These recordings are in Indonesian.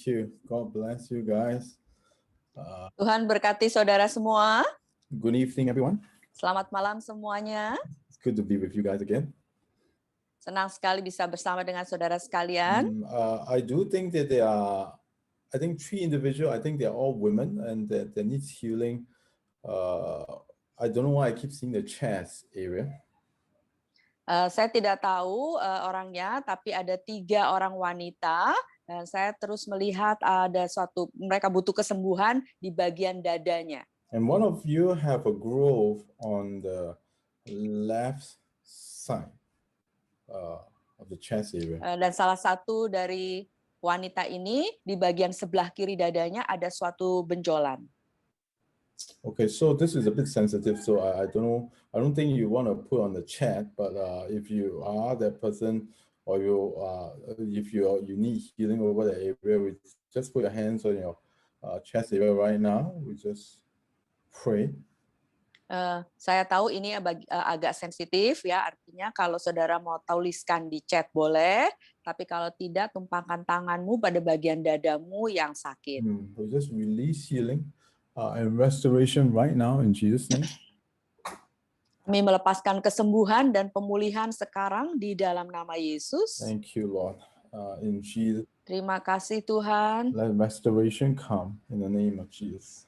you. God bless you guys. Tuhan berkati saudara semua. Good evening, everyone. Selamat malam semuanya. It's good to be with you guys again. Senang sekali bisa bersama dengan saudara sekalian. I do think that I think three individuals, I think they're all women and that needs healing. I don't know why I keep seeing the chest area. Saya tidak tahu orangnya, tapi ada 3 orang wanita. Dan saya terus melihat ada mereka butuh kesembuhan di bagian dadanya. And one of you have a growth on the left side of the chest area. Dan salah satu dari wanita ini di bagian sebelah kiri dadanya ada suatu benjolan. Okay, so this is a bit sensitive, so I don't know. I don't think you want to put on the chat, but if you are that person, or if you need healing over the area, we just put your hands on your chest area right now. We just pray. Saya tahu ini agak sensitif ya, artinya kalau saudara mau tuliskan di chat boleh, tapi kalau tidak tumpangkan tanganmu pada bagian dadamu yang sakit. We just release healing and restoration right now in Jesus' name. Kami melepaskan kesembuhan dan pemulihan sekarang di dalam nama Yesus. Thank you, Lord. In Jesus. Terima kasih Tuhan. Let restoration come in the name of Jesus.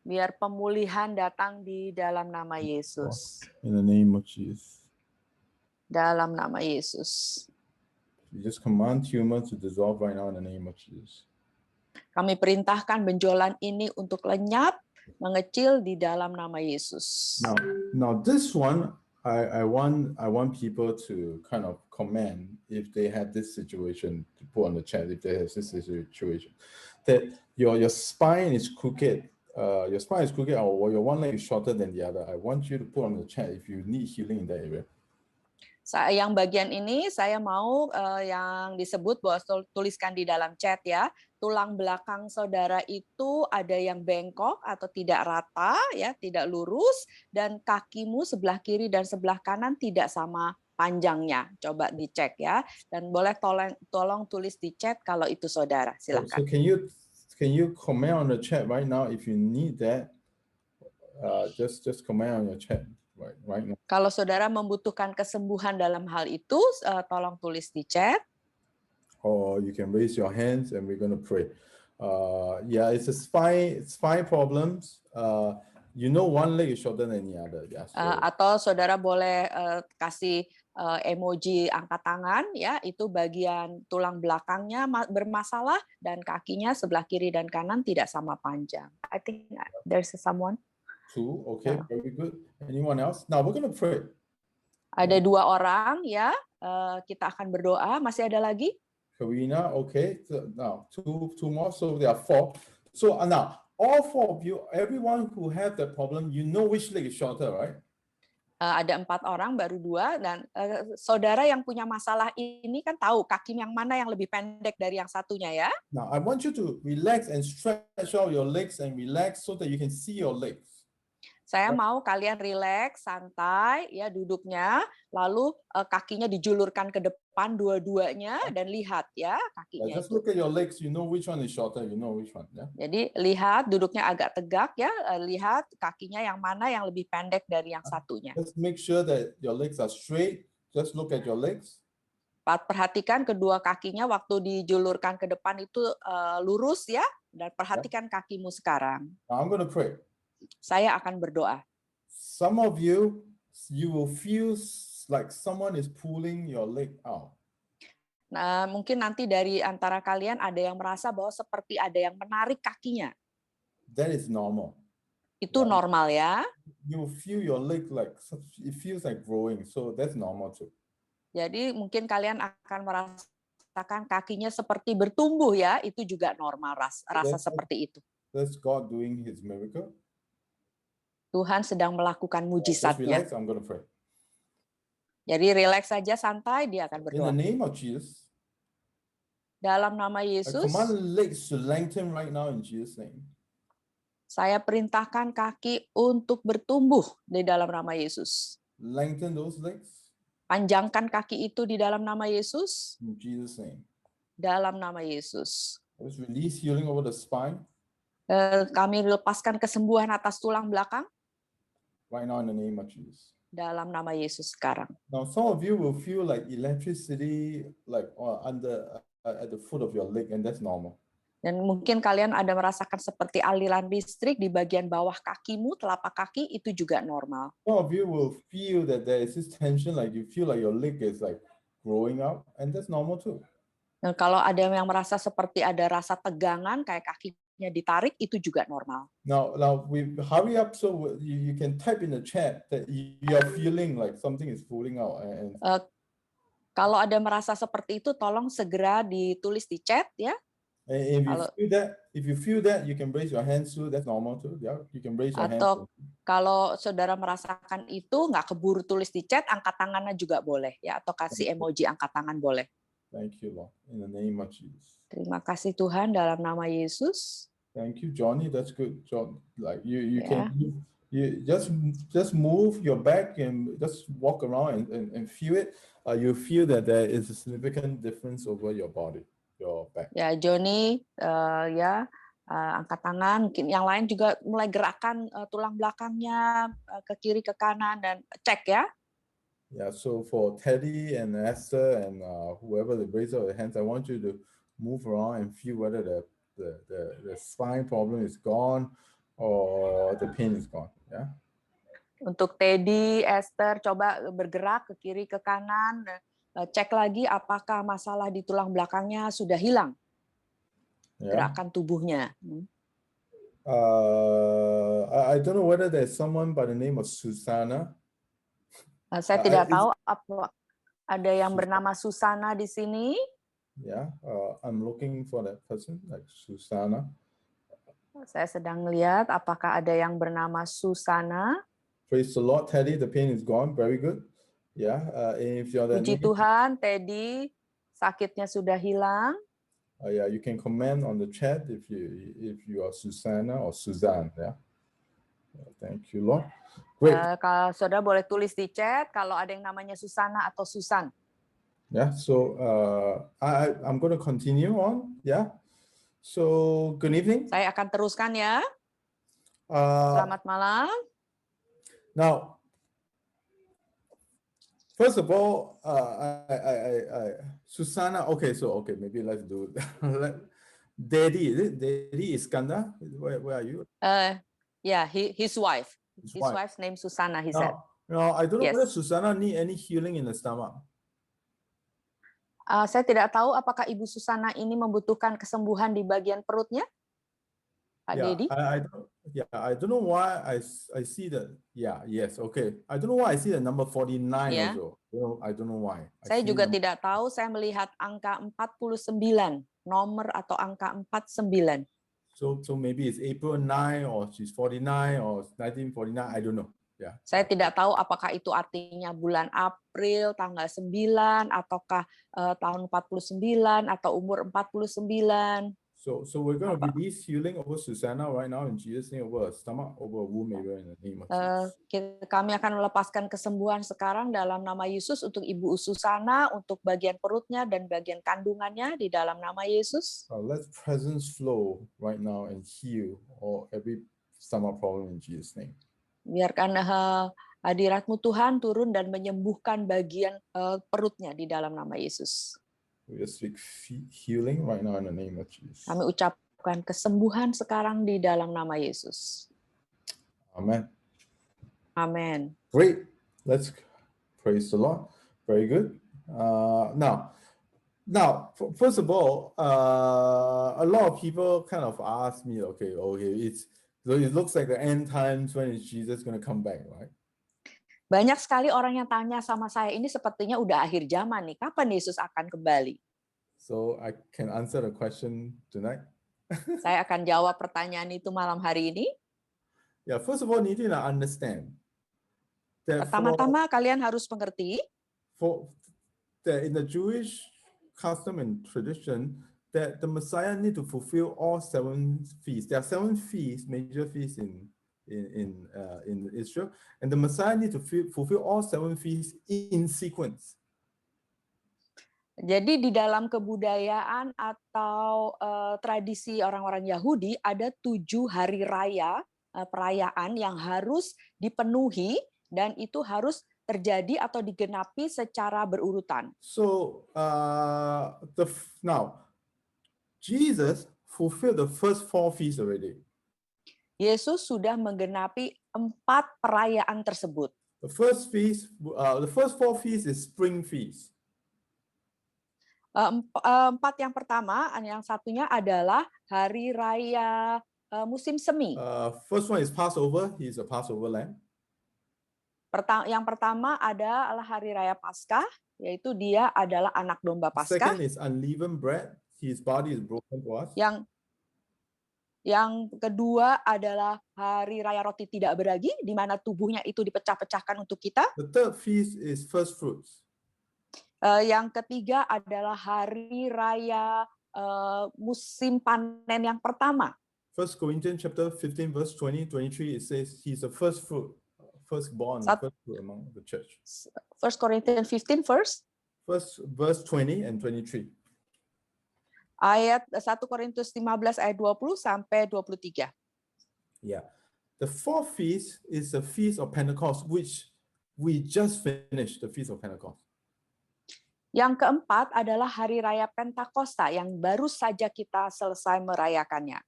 Biar pemulihan datang di dalam nama Yesus. In the name of Jesus. Dalam nama Yesus. We just command tumor to dissolve right now in the name of Jesus. Kami perintahkan benjolan ini untuk lenyap, mengecil di dalam nama Yesus. Now this one, I want people to kind of comment if they have this situation, to put on the chat if they have this situation, that your spine is crooked. Your spine is crooked, or your one leg is shorter than the other. I want you to put on the chat if you need healing in that area. Yang bagian ini saya mau yang disebut bahwa tuliskan di dalam chat ya, tulang belakang saudara itu ada yang bengkok atau tidak rata ya, tidak lurus, dan kakimu sebelah kiri dan sebelah kanan tidak sama panjangnya. Coba dicek ya, dan boleh tolong tulis di chat kalau itu saudara. Silakan. So can you comment on the chat right now if you need that? Just comment on your chat. Right now. Kalau saudara membutuhkan kesembuhan dalam hal itu, tolong tulis di chat. Or you can raise your hands and we're going to pray. Yeah, it's a spine problems. You know, one leg is shorter than the other. Yeah, so. Atau saudara boleh kasih emoji angkat tangan, ya, itu bagian tulang belakangnya bermasalah dan kakinya sebelah kiri dan kanan tidak sama panjang. I think there's someone. 2, okay, very good. Anyone else? Now we're going to pray. Ada 2 orang, ya. Kita akan berdoa. Masih ada lagi? Karina, okay. So now two more, so there are 4. So now all 4 of you, everyone who have that problem, you know which leg is shorter, right? Ada 4 orang, baru 2, dan saudara yang punya masalah ini kan tahu kaki yang mana yang lebih pendek dari yang satunya ya. Now I want you to relax and stretch out your legs and relax so that you can see your legs. Saya mau kalian rileks, santai, ya duduknya, lalu kakinya dijulurkan ke depan dua-duanya dan lihat ya kakinya. Just look at your legs, you know which one is shorter, you know which one. Yeah? Jadi lihat duduknya agak tegak ya, lihat kakinya yang mana yang lebih pendek dari yang satunya. Just make sure that your legs are straight. Just look at your legs. Perhatikan kedua kakinya waktu dijulurkan ke depan itu lurus ya, dan perhatikan kakimu sekarang. Now I'm going to pray. Saya akan berdoa. Some of you will feel like someone is pulling your leg out. Nah, mungkin nanti dari antara kalian ada yang merasa bahwa seperti ada yang menarik kakinya. That is normal. Itu normal ya. You feel your leg like it feels like growing, so that's normal too. Jadi mungkin kalian akan merasakan kakinya seperti bertumbuh ya, itu juga normal rasa seperti itu. That's God doing His miracle. Tuhan sedang melakukan mujizatnya. I'm going to pray. Jadi relax saja, santai, dia akan berdoa. In the name of Jesus. Dalam nama Yesus. I command legs to lengthen right now in Jesus' name. Saya perintahkan kaki untuk bertumbuh di dalam nama Yesus. Lengthen those legs. Panjangkan kaki itu di dalam nama Yesus. In Jesus' name. dalam nama Yesus. Let's release healing over the spine Kami lepaskan kesembuhan atas tulang belakang right now in the name of Jesus. dalam nama Yesus sekarang. Now, some of you will feel like electricity, like at the foot of your leg, and that's normal. Dan mungkin kalian ada merasakan seperti aliran listrik di bagian bawah kakimu, telapak kaki, itu juga normal. Some of you will feel that there is this tension, like you feel like your leg is like growing up, and that's normal too. Dan kalau ada yang merasa seperti ada rasa tegangan, kayak kakinya ditarik, itu juga normal. Now we hurry up so you can type in the chat that you are feeling like something is falling out. And kalau ada merasa seperti itu, tolong segera ditulis di chat ya. if you feel that, you can raise your hands too. That's normal too. Yeah, you can raise your hands. Atau kalau saudara merasakan itu, nggak keburu tulis di chat, angkat tangannya juga boleh ya, atau kasih emoji angkat tangan boleh. Thank you, Lord, in the name of Jesus. Terima kasih Tuhan dalam nama Yesus. Thank you, Johnny. That's good, John. Like you can just move your back and just walk around and feel it. You feel that there is a significant difference over your body. Your back. Ya, Johnny, angkat tangan. Mungkin yang lain juga mulai gerakan tulang belakangnya ke kiri ke kanan dan cek ya. Yeah. So for Teddy and Esther and whoever the raise of their hands, I want you to move around and feel whether the spine problem is gone or the pain is gone. Yeah. Untuk Teddy, Esther, coba bergerak ke kiri ke kanan. Cek lagi apakah masalah di tulang belakangnya sudah hilang, gerakan tubuhnya. I don't know whether there's someone by the name of Susana. Saya tidak tahu apa ada yang bernama Susana di sini. Yeah, I'm looking for that person, like Susana. Saya sedang lihat apakah ada yang bernama Susana. Praise the Lord, Teddy. The pain is gone. Very good. Yeah, if you're Puji Tuhan, Teddy, sakitnya sudah hilang. Yeah, you can comment on the chat if you are Susana or Suzanne. Yeah. Thank you, Lord. Great. Kalau saudara boleh tulis di chat kalau ada yang namanya Susana atau Susan. Yeah. So I'm going to continue on. Yeah. So good evening. Saya akan teruskan ya. Selamat malam. Now, first of all, Susana. Okay, maybe let's do Daddy. Is it Daddy Iskandar? Where are you? Yeah, his wife. His wife's name Susana. He said. No, I don't know whether Susana need any healing in the stomach. Saya tidak tahu apakah Ibu Susana ini membutuhkan kesembuhan di bagian perutnya. Pak Dedi? I don't know why I see that. Yeah, yes, okay. I don't know why I see the number 49 also. I don't know why. Saya juga tidak tahu, saya melihat angka 49, nomor atau angka 49. So maybe it's April 9 or she's 49 or 1949, I don't know. Yeah. Saya tidak tahu apakah itu artinya bulan April tanggal 9 ataukah tahun 49 atau umur 49. So we're going to release healing over Susana right now in Jesus' name, over stomach, over womb area in the name of Jesus. Kami akan melepaskan kesembuhan sekarang dalam nama Yesus untuk Ibu Susana, untuk bagian perutnya dan bagian kandungannya di dalam nama Yesus. Let presence flow right now and heal every stomach problem in Jesus' name. Biarkan hadirat-Mu Tuhan turun dan menyembuhkan bagian perutnya di dalam nama Yesus. We speak healing right now in the name of Jesus. Kami ucapkan kesembuhan sekarang di dalam nama Yesus. Amen. Amen. Great. Let's praise the Lord. Very good. Now, first of all, a lot of people kind of ask me, okay, it looks like the end times, when is Jesus going to come back, right? Banyak sekali orang yang tanya sama saya, ini sepertinya udah akhir zaman nih, kapan Yesus akan kembali? So I can answer the question tonight. Saya akan jawab pertanyaan itu malam hari ini. Yeah, first of all, need to understand. Pertama-tama kalian harus mengerti. In the Jewish custom and tradition, that the Messiah need to fulfill all 7 feasts. There are 7 feasts, major feasts in Israel, and the Messiah need to fulfill all 7 feasts in sequence. Jadi di dalam kebudayaan atau tradisi orang-orang Yahudi ada 7 hari raya perayaan yang harus dipenuhi dan itu harus terjadi atau digenapi secara berurutan. So now Jesus fulfilled the first 4 feasts already. Yesus sudah menggenapi 4 perayaan tersebut. The first feast, the first 4 feasts is spring feast. 4 yang pertama, yang satunya adalah hari raya musim semi. First one is Passover. He's a Passover lamb. Yang pertama adalah hari raya Paskah, yaitu dia adalah anak domba Paskah. Second is unleavened bread. His body is broken for us. Yang kedua adalah hari raya roti tidak beragi, di mana tubuhnya itu dipecah-pecahkan untuk kita. The third feast is first fruits. Yang ketiga adalah hari raya musim panen yang pertama. 1 Corinthians chapter 15 verse 20-23 it says he's the first fruit, firstborn, first fruit among the church. 1 Corinthians 15 verse 20 and 23. Ayat 1 Korintus 15 ayat 20 sampai 23. Yeah. The fourth feast is the feast of Pentecost, which we just finished, the feast of Pentecost. Yang keempat adalah hari raya Pentakosta yang baru saja kita selesai merayakannya.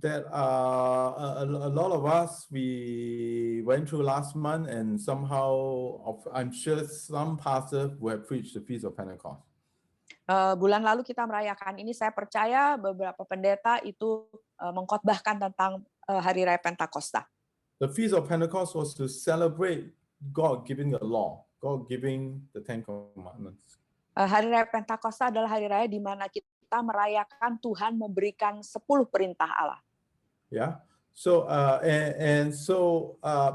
That a lot of us we went through last month, and somehow I'm sure some pastors will have preached the feast of Pentecost. Bulan lalu kita merayakan ini, saya percaya beberapa pendeta itu mengkhotbahkan tentang hari raya Pentakosta. The feast of Pentecost was to celebrate God giving the law, God giving the 10 commandments. Hari raya Pentakosta adalah hari raya di mana kita merayakan Tuhan memberikan 10 perintah Allah. Yeah. So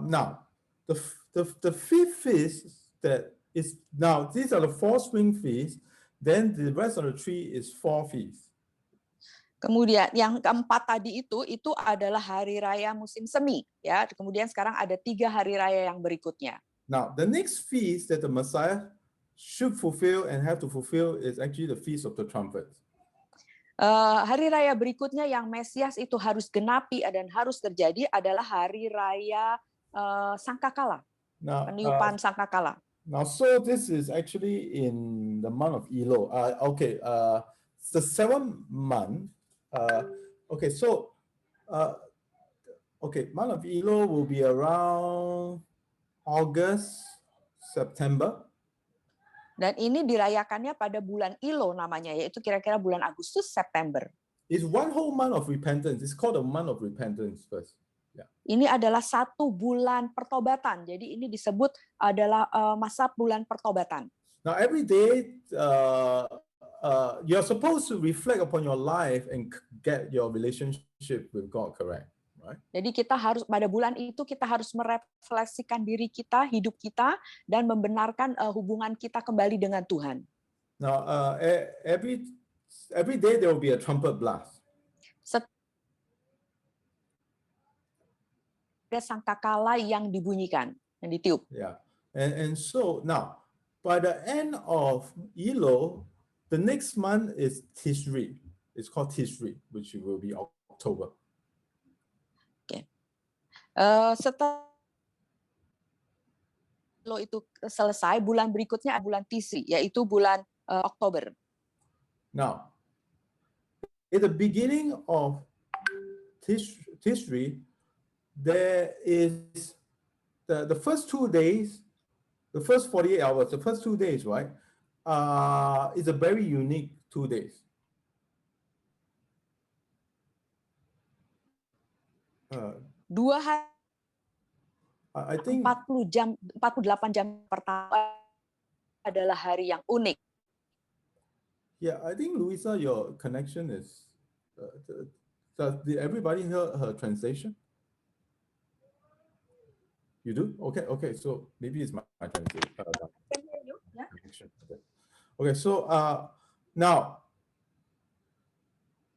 now the fifth feast that is now, these are the 4 spring feasts. Then the rest of the 3 is 4 feasts. Kemudian yang keempat tadi itu adalah hari raya musim semi, ya. Kemudian sekarang ada 3 hari raya yang berikutnya. Now the next feast that the Messiah should fulfill and have to fulfill is actually the feast of the trumpets. Hari raya berikutnya yang Mesias itu harus genapi dan harus terjadi adalah hari raya sangkakala, peniupan sangkakala. Now, so this is actually in the month of Elul. The 7th month. Month of Elul will be around August, September. Dan ini dirayakannya pada bulan Ilo namanya, yaitu kira-kira bulan Agustus, September. It's one whole month of repentance. It's called a month of repentance first. Yeah. Ini adalah 1 bulan pertobatan. Jadi ini disebut adalah masa bulan pertobatan. Now every day you're supposed to reflect upon your life and get your relationship with God correct, right? Jadi kita harus pada bulan itu kita harus merefleksikan diri kita, hidup kita, dan membenarkan hubungan kita kembali dengan Tuhan. Now every day there will be a trumpet blast. Ada sangkakala yang dibunyikan, yang ditiup. Yeah, and so now by the end of Elul, the next month is Tishri. It's called Tishri, which will be October. Okay. Setelah itu selesai, bulan berikutnya bulan Tishri, yaitu bulan Oktober. Now, at the beginning of Tishri, there is the first 2 days, the first 48 hours, the first 2 days, right? Is a very unique 2 days. Dua hari, I think 48 jam pertama adalah hari yang unik. Yeah, I think Luisa, your connection is. Did everybody hear her translation? You do? Okay. So maybe it's my translation. Okay. So now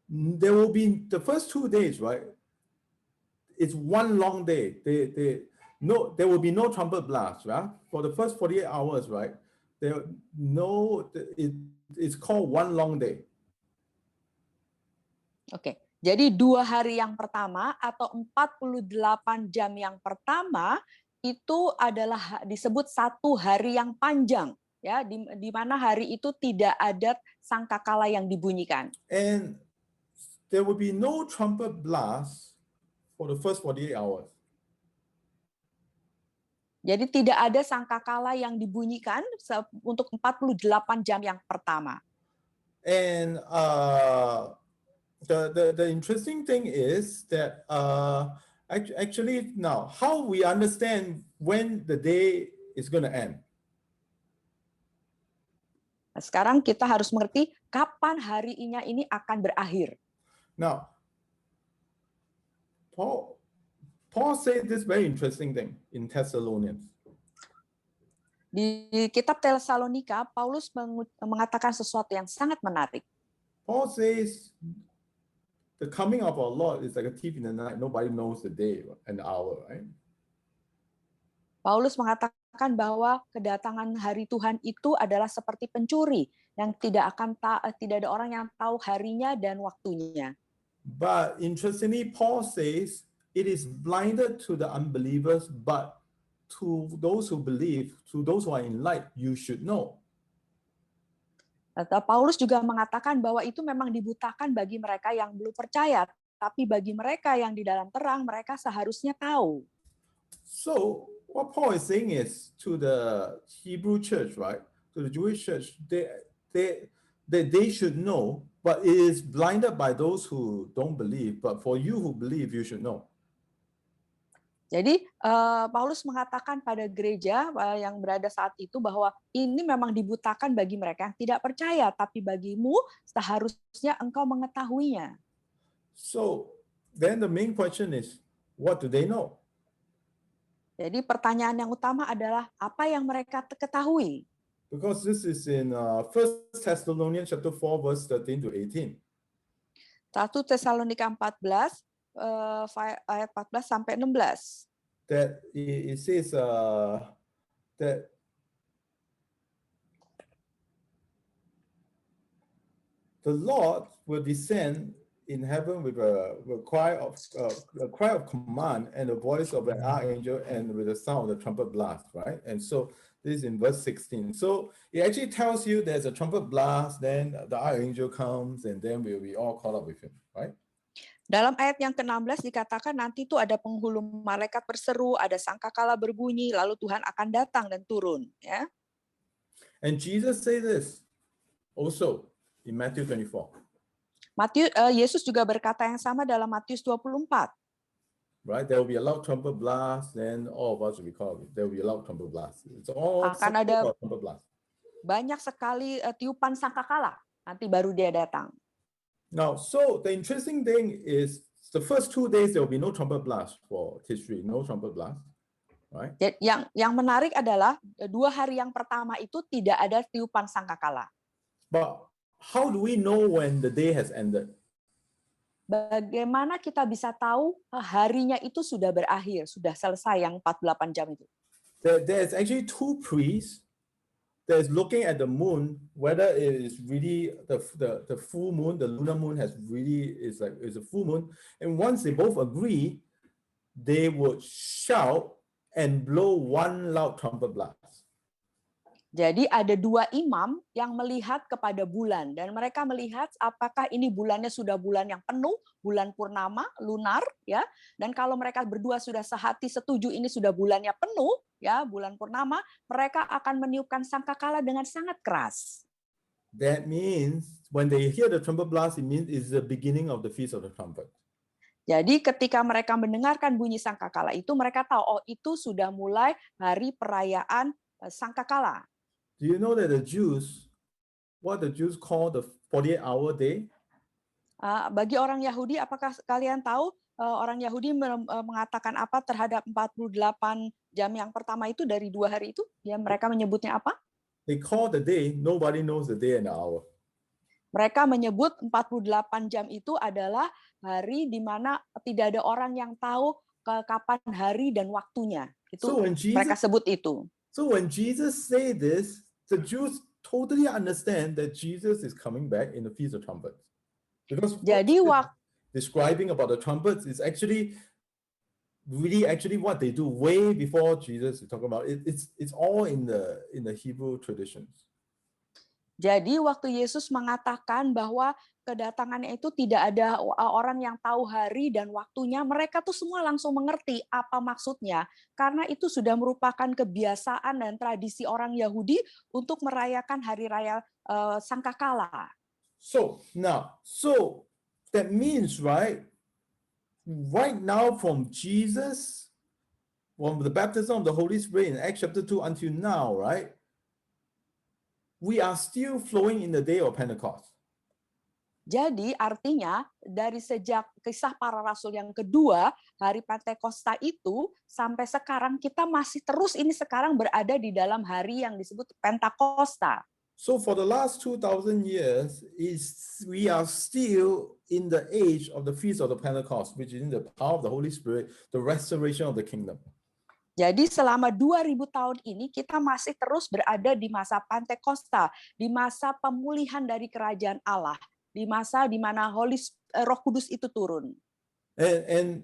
there will be the first 2 days, right? It's one long day. There will be no trumpet blast, right? For the first 48 hours, right? it's called one long day. Oke. Jadi 2 hari yang pertama atau 48 jam yang pertama itu adalah disebut 1 hari yang panjang, ya, di mana hari itu tidak ada sangkakala yang dibunyikan. And there will be no trumpet blast for the first 48 hours. Jadi tidak ada sangkakala yang dibunyikan untuk 48 jam yang pertama. And the interesting thing is that actually now how we understand when the day is going to end. Nah, sekarang kita harus mengerti kapan harinya ini akan berakhir. Now, Paul said this very interesting thing in Thessalonians. Di kitab Tesalonika, Paulus mengatakan sesuatu yang sangat menarik. Paul says the coming of our Lord is like a thief in the night. Nobody knows the day and the hour, right? Paulus mengatakan bahwa kedatangan hari Tuhan itu adalah seperti pencuri yang tidak ada orang yang tahu harinya dan waktunya. But interestingly, Paul says it is blinded to the unbelievers, but to those who believe, to those who are in light, you should know. Paulus juga mengatakan bahwa itu memang dibutakan bagi mereka yang belum percaya, tapi bagi mereka yang di dalam terang, mereka seharusnya tahu. So what Paul is saying is to the Hebrew church, right? To the Jewish church, they should know, but it is blinded by those who don't believe. But for you who believe, you should know. Jadi Paulus mengatakan pada gereja yang berada saat itu bahwa ini memang dibutakan bagi mereka yang tidak percaya, tapi bagimu seharusnya engkau mengetahuinya. So then the main question is, what do they know? Jadi pertanyaan yang utama adalah apa yang mereka ketahui? Because this is in 1 Thessalonians chapter 4 verse 13 to 18. 1 Tesalonika 14 ayat 14 sampai 16. That it says that the Lord will descend in heaven with a cry of command and the voice of an archangel and with the sound of the trumpet blast, right? And so this is in verse 16. So it actually tells you there's a trumpet blast, then the archangel comes, and then we'll be all caught up with him, right? Dalam ayat yang ke-16 dikatakan nanti itu ada penghulu malaikat berseru, ada sangkakala berbunyi, lalu Tuhan akan datang dan turun. Ya. And Jesus said this also in Matthew 24. Yesus juga berkata yang sama dalam Matius 24. Right, there will be a loud trumpet blast, then all of us will be called. There will be a loud trumpet blast. It's all akan ada trumpet blast. Banyak sekali tiupan sangkakala, nanti baru dia datang. Now, so the interesting thing is the first 2 days there will be no trumpet blast for history, no trumpet blast, right? Yang menarik adalah 2 hari yang pertama itu tidak ada tiupan sangkakala. But how do we know when the day has ended? Bagaimana kita bisa tahu harinya itu sudah berakhir, sudah selesai yang 48 jam itu? There's actually 2 priests that's looking at the moon, whether it is really the full moon, the lunar moon is a full moon, and once they both agree, they would shout and blow one loud trumpet blast. Jadi ada 2 imam yang melihat kepada bulan dan mereka melihat apakah ini bulannya sudah bulan yang penuh, bulan purnama, lunar, ya. Dan kalau mereka berdua sudah sehati setuju ini sudah bulannya penuh, ya, bulan purnama, mereka akan meniupkan sangkakala dengan sangat keras. That means when they hear the trumpet blast, it means it's the beginning of the Feast of the Trumpet. Jadi ketika mereka mendengarkan bunyi sangkakala itu, mereka tahu oh itu sudah mulai hari perayaan sangkakala. Do you know that what the Jews call the 48-hour day? Bagi orang Yahudi, apakah kalian tahu orang Yahudi mengatakan apa terhadap 48 jam yang pertama itu dari 2 hari itu? Ya, mereka menyebutnya apa? They call the day, nobody knows the day and the hour. Mereka menyebut 48 jam itu adalah hari di mana tidak ada orang yang tahu kapan hari dan waktunya. Itu mereka sebut itu. So when Jesus say this the Jews totally understand that Jesus is coming back in the Feast of Trumpets. Because what Jadi describing about the trumpets is actually what they do way before Jesus is talking about. It's all in the Hebrew traditions. Jadi waktu Yesus mengatakan bahwa kedatangannya itu tidak ada orang yang tahu hari dan waktunya, mereka tuh semua langsung mengerti apa maksudnya. Karena itu sudah merupakan kebiasaan dan tradisi orang Yahudi untuk merayakan hari raya Sangkakala. So that means right now from Jesus, from the baptism of the Holy Spirit in Acts chapter 2 until now, right? We are still flowing in the day of Pentecost. Jadi artinya dari sejak kisah para rasul yang kedua, hari Pentakosta itu sampai sekarang kita masih terus ini sekarang berada di dalam hari yang disebut Pentakosta. So for the last 2,000 years, we are still in the age of the Feast of the Pentecost, which is in the power of the Holy Spirit, the restoration of the kingdom. Jadi selama 2000 tahun ini kita masih terus berada di masa Pentakosta, di masa pemulihan dari kerajaan Allah, di masa di mana Roh Kudus itu turun. And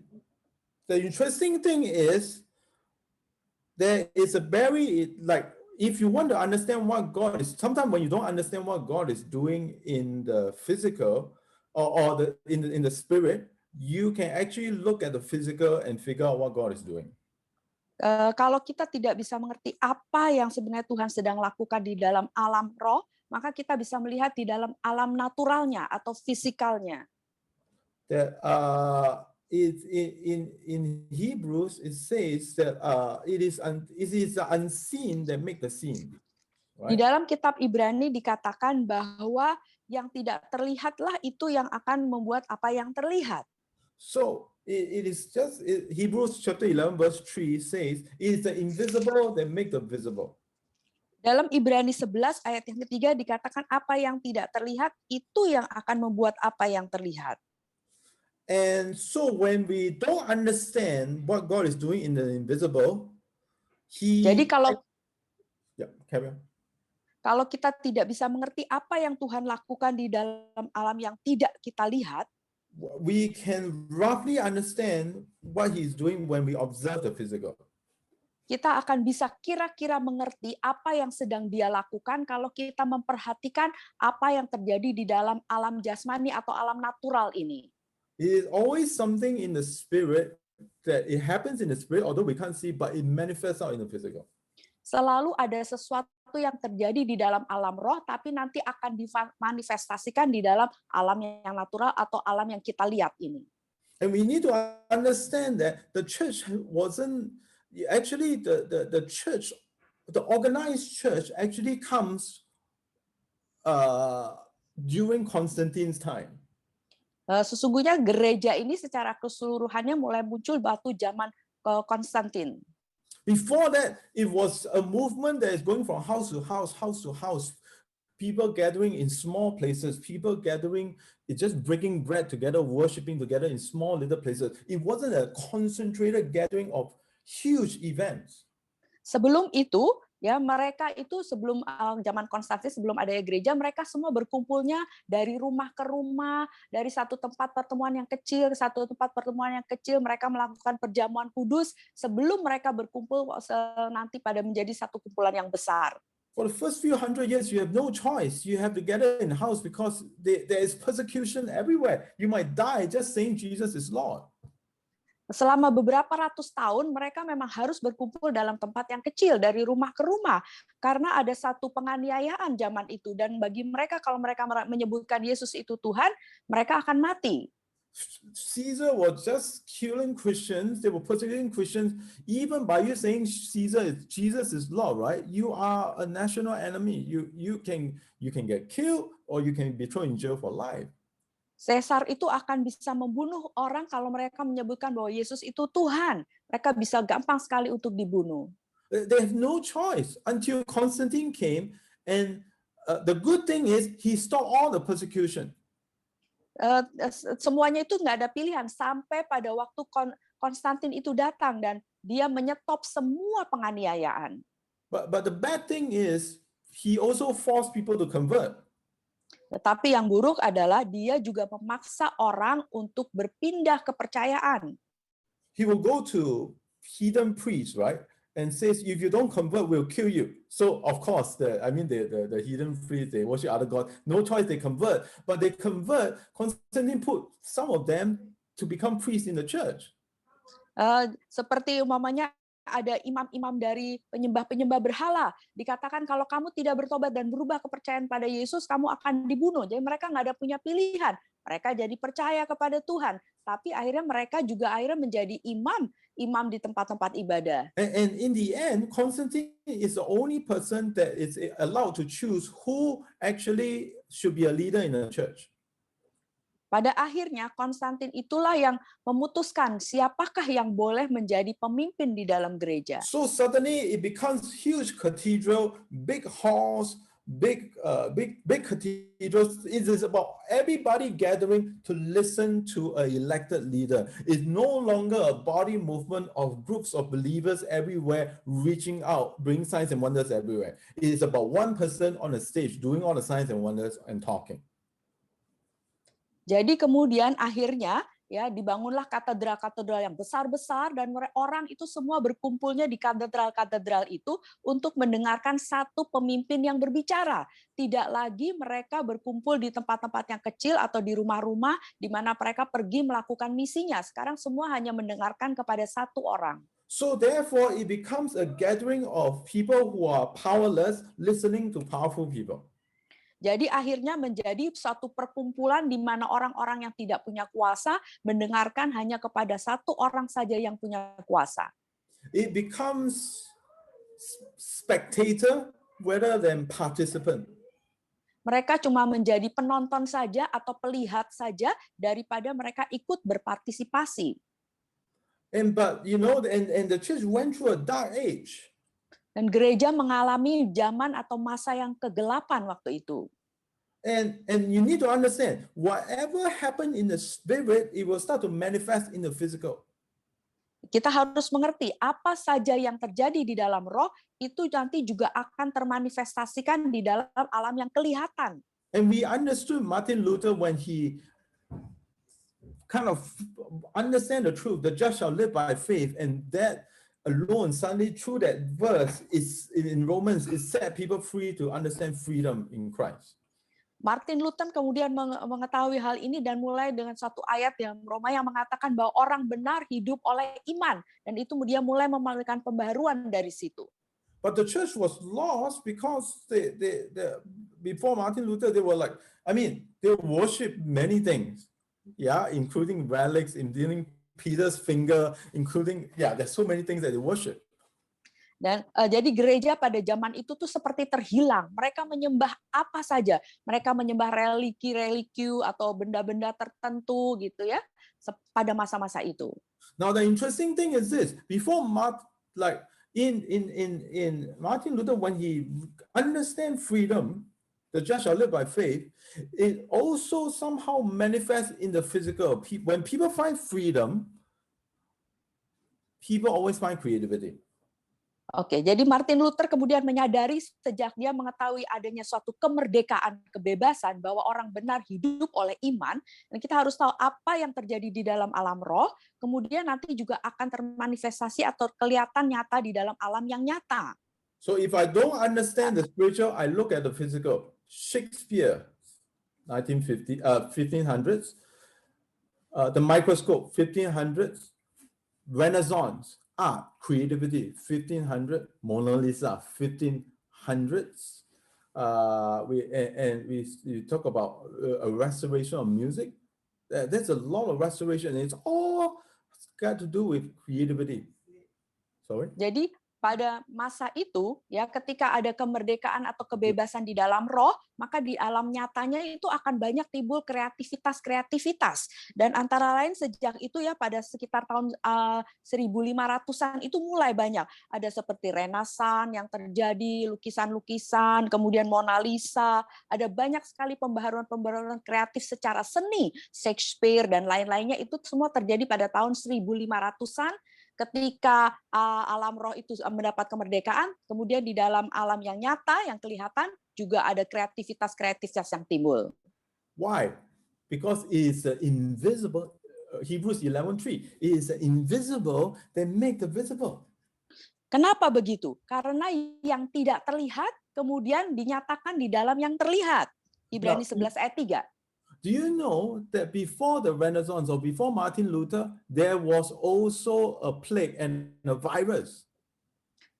the interesting thing is there is a very, like, if you want to understand what God is, sometimes when you don't understand what God is doing in the physical or in the spirit, you can actually look at the physical and figure out what God is doing. Kalau kita tidak bisa mengerti apa yang sebenarnya Tuhan sedang lakukan di dalam alam roh, maka kita bisa melihat di dalam alam naturalnya atau fisikalnya. That in Hebrews it says that it is the unseen that make the seen. Right? Di dalam kitab Ibrani dikatakan bahwa yang tidak terlihatlah itu yang akan membuat apa yang terlihat. So it is just Hebrews chapter 11 verse 3 says it is the invisible that make the visible. Dalam Ibrani 11 ayat yang ketiga dikatakan apa yang tidak terlihat itu yang akan membuat apa yang terlihat. And so when we don't understand what God is doing in the invisible, Jadi kalau carry on. Kalau kita tidak bisa mengerti apa yang Tuhan lakukan di dalam alam yang tidak kita lihat, we can roughly understand what he's doing when we observe the physical. Kita akan bisa kira-kira mengerti apa yang sedang dia lakukan kalau kita memperhatikan apa yang terjadi di dalam alam jasmani atau alam natural ini. It is always something in the spirit that it happens in the spirit, although we can't see, but it manifests out in the physical. Selalu ada sesuatu yang terjadi di dalam alam roh, tapi nanti akan dimanifestasikan di dalam alam yang natural atau alam yang kita lihat ini. And we need to understand that the church wasn't actually the church, the organized church actually comes during Constantine's time. Sesungguhnya gereja ini secara keseluruhannya mulai muncul waktu zaman Konstantin. Before that, it was a movement that is going from house to house, people gathering in small places, people gathering, it's just breaking bread together, worshiping together in small little places. It wasn't a concentrated gathering of huge events. Sebelum itu, ya mereka itu sebelum zaman Konstantin, sebelum ada gereja, mereka semua berkumpulnya dari rumah ke rumah, dari satu tempat pertemuan yang kecil ke satu tempat pertemuan yang kecil, mereka melakukan perjamuan kudus sebelum mereka berkumpul nanti pada menjadi satu kumpulan yang besar. For the first few hundred years, you have no choice. You have to gather in the house because there is persecution everywhere. You might die just saying Jesus is Lord. Selama beberapa ratus tahun mereka memang harus berkumpul dalam tempat yang kecil dari rumah ke rumah karena ada satu penganiayaan zaman itu, dan bagi mereka kalau mereka menyebutkan Yesus itu Tuhan, mereka akan mati. Caesar was just killing Christians. They were persecuting Christians. Even by you saying Jesus is Lord, right? You are a national enemy. You can get killed or you can be thrown in jail for life. Caesar itu akan bisa membunuh orang kalau mereka menyebutkan bahwa Yesus itu Tuhan. Mereka bisa gampang sekali untuk dibunuh. They have no choice until Constantine came, and the good thing is he stopped all the persecution. Semuanya itu nggak ada pilihan sampai pada waktu Konstantin itu datang dan dia menyetop semua penganiayaan. But the bad thing is he also forced people to convert. Tetapi yang buruk adalah dia juga memaksa orang untuk berpindah kepercayaan. He will go to heathen priests, right? And says, if you don't convert, we'll kill you. So of course, the heathen priests, they worship other gods. No choice, they convert. But they convert, Constantine put some of them to become priests in the church. Seperti umpamanya ada imam-imam dari penyembah-penyembah berhala. Dikatakan kalau kamu tidak bertobat dan berubah kepercayaan pada Yesus, kamu akan dibunuh. Jadi mereka nggak ada punya pilihan. Mereka jadi percaya kepada Tuhan. Tapi akhirnya mereka juga menjadi imam di tempat-tempat ibadah. And in the end, Constantine is the only person that is allowed to choose who actually should be a leader in the church. Pada akhirnya Konstantin itulah yang memutuskan siapakah yang boleh menjadi pemimpin di dalam gereja. So suddenly it becomes huge cathedral, big halls, big cathedrals. It is about everybody gathering to listen to an elected leader. It's no longer a body movement of groups of believers everywhere reaching out, bringing signs and wonders everywhere. It is about one person on a stage doing all the signs and wonders and talking. Jadi kemudian akhirnya ya dibangunlah katedral-katedral yang besar-besar dan orang itu semua berkumpulnya di katedral-katedral itu untuk mendengarkan satu pemimpin yang berbicara. Tidak lagi mereka berkumpul di tempat-tempat yang kecil atau di rumah-rumah di mana mereka pergi melakukan misinya. Sekarang semua hanya mendengarkan kepada satu orang. So therefore it becomes a gathering of people who are powerless listening to powerful people. Jadi akhirnya menjadi satu perkumpulan di mana orang-orang yang tidak punya kuasa mendengarkan hanya kepada satu orang saja yang punya kuasa. It becomes spectator rather than participant. Mereka cuma menjadi penonton saja atau pelihat saja daripada mereka ikut berpartisipasi. But you know, and the church went through a dark age. Dan gereja mengalami zaman atau masa yang kegelapan waktu itu. And you need to understand, whatever happened in the spirit, it will start to manifest in the physical. Kita harus mengerti apa saja yang terjadi di dalam roh itu nanti juga akan termanifestasikan di dalam alam yang kelihatan. And we understood Martin Luther when he kind of understand the truth, the just shall live by faith, and that alone, suddenly through that verse is in Romans, it set people free to understand freedom in Christ. Martin Luther kemudian mengetahui hal ini dan mulai dengan satu ayat yang Roma yang mengatakan bahwa orang benar hidup oleh iman, dan itu dia mulai memberikan pembaharuan dari situ. But the church was lost because before Martin Luther they were like, they worship many things, including relics, including Peter's finger, including there's so many things that they worship. Dan jadi gereja pada zaman itu tuh seperti terhilang. Mereka menyembah apa saja. Mereka menyembah religi atau benda-benda tertentu gitu ya pada masa-masa itu. Now the interesting thing is this: before in Martin Luther, when he understand freedom, the just shall live by faith, it also somehow manifests in the physical. When people find freedom, people always find creativity. Oke, jadi Martin Luther kemudian menyadari sejak dia mengetahui adanya suatu kemerdekaan, kebebasan, bahwa orang benar hidup oleh iman, dan kita harus tahu apa yang terjadi di dalam alam roh, kemudian nanti juga akan termanifestasi atau kelihatan nyata di dalam alam yang nyata. So if I don't understand the spiritual, I look at the physical. Shakespeare, 1500s, the microscope, 1500s, Renaissance, art, creativity, 1500, Mona Lisa, 1500s. We talk about a restoration of music. There's a lot of restoration. It's all got to do with creativity. Sorry. Jadi pada masa itu ya ketika ada kemerdekaan atau kebebasan di dalam roh, maka di alam nyatanya itu akan banyak timbul kreativitas dan antara lain sejak itu ya pada sekitar tahun 1500-an itu mulai banyak ada seperti Renaissance yang terjadi, lukisan-lukisan, kemudian Mona Lisa, ada banyak sekali pembaharuan kreatif secara seni, Shakespeare dan lain-lainnya itu semua terjadi pada tahun 1500-an. ketika alam roh itu mendapat kemerdekaan, kemudian di dalam alam yang nyata, yang kelihatan, juga ada kreativitas yang timbul. Why? Because it is invisible. Hebrews 11:3. It is invisible that make the visible. Kenapa begitu? Karena yang tidak terlihat kemudian dinyatakan di dalam yang terlihat. Ibrani 11 ayat 3. Do you know that before the Renaissance or before Martin Luther, there was also a plague and a virus?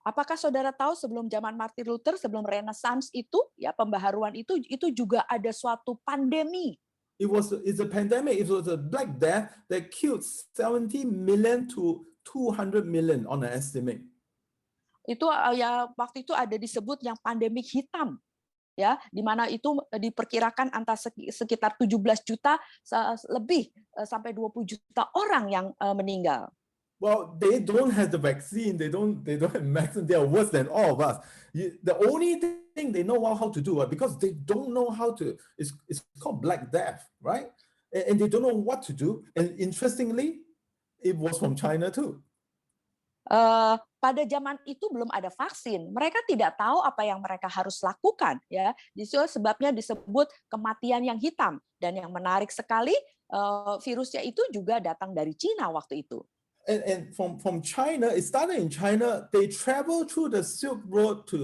Apakah saudara tahu sebelum zaman Martin Luther, sebelum Renaissance itu, ya pembaharuan itu juga ada suatu pandemi. It's a pandemic. It was a Black Death that killed 70 million to 200 million on an estimate. Itu ya waktu itu ada disebut yang pandemik hitam. Ya, di mana itu diperkirakan antara sekitar 17 juta lebih sampai 20 juta orang yang meninggal. Well, they don't have the vaccine. They don't have medicine. They are worse than all of us. The only thing they know how to do, because they don't know how to, it's called Black Death, right? And they don't know what to do. And interestingly, it was from China too. Pada zaman itu belum ada vaksin. Mereka tidak tahu apa yang mereka harus lakukan. Ya, itu sebabnya disebut kematian yang hitam. Dan yang menarik sekali, virusnya itu juga datang dari Cina waktu itu. And from China, it started in China. They traveled through the Silk Road to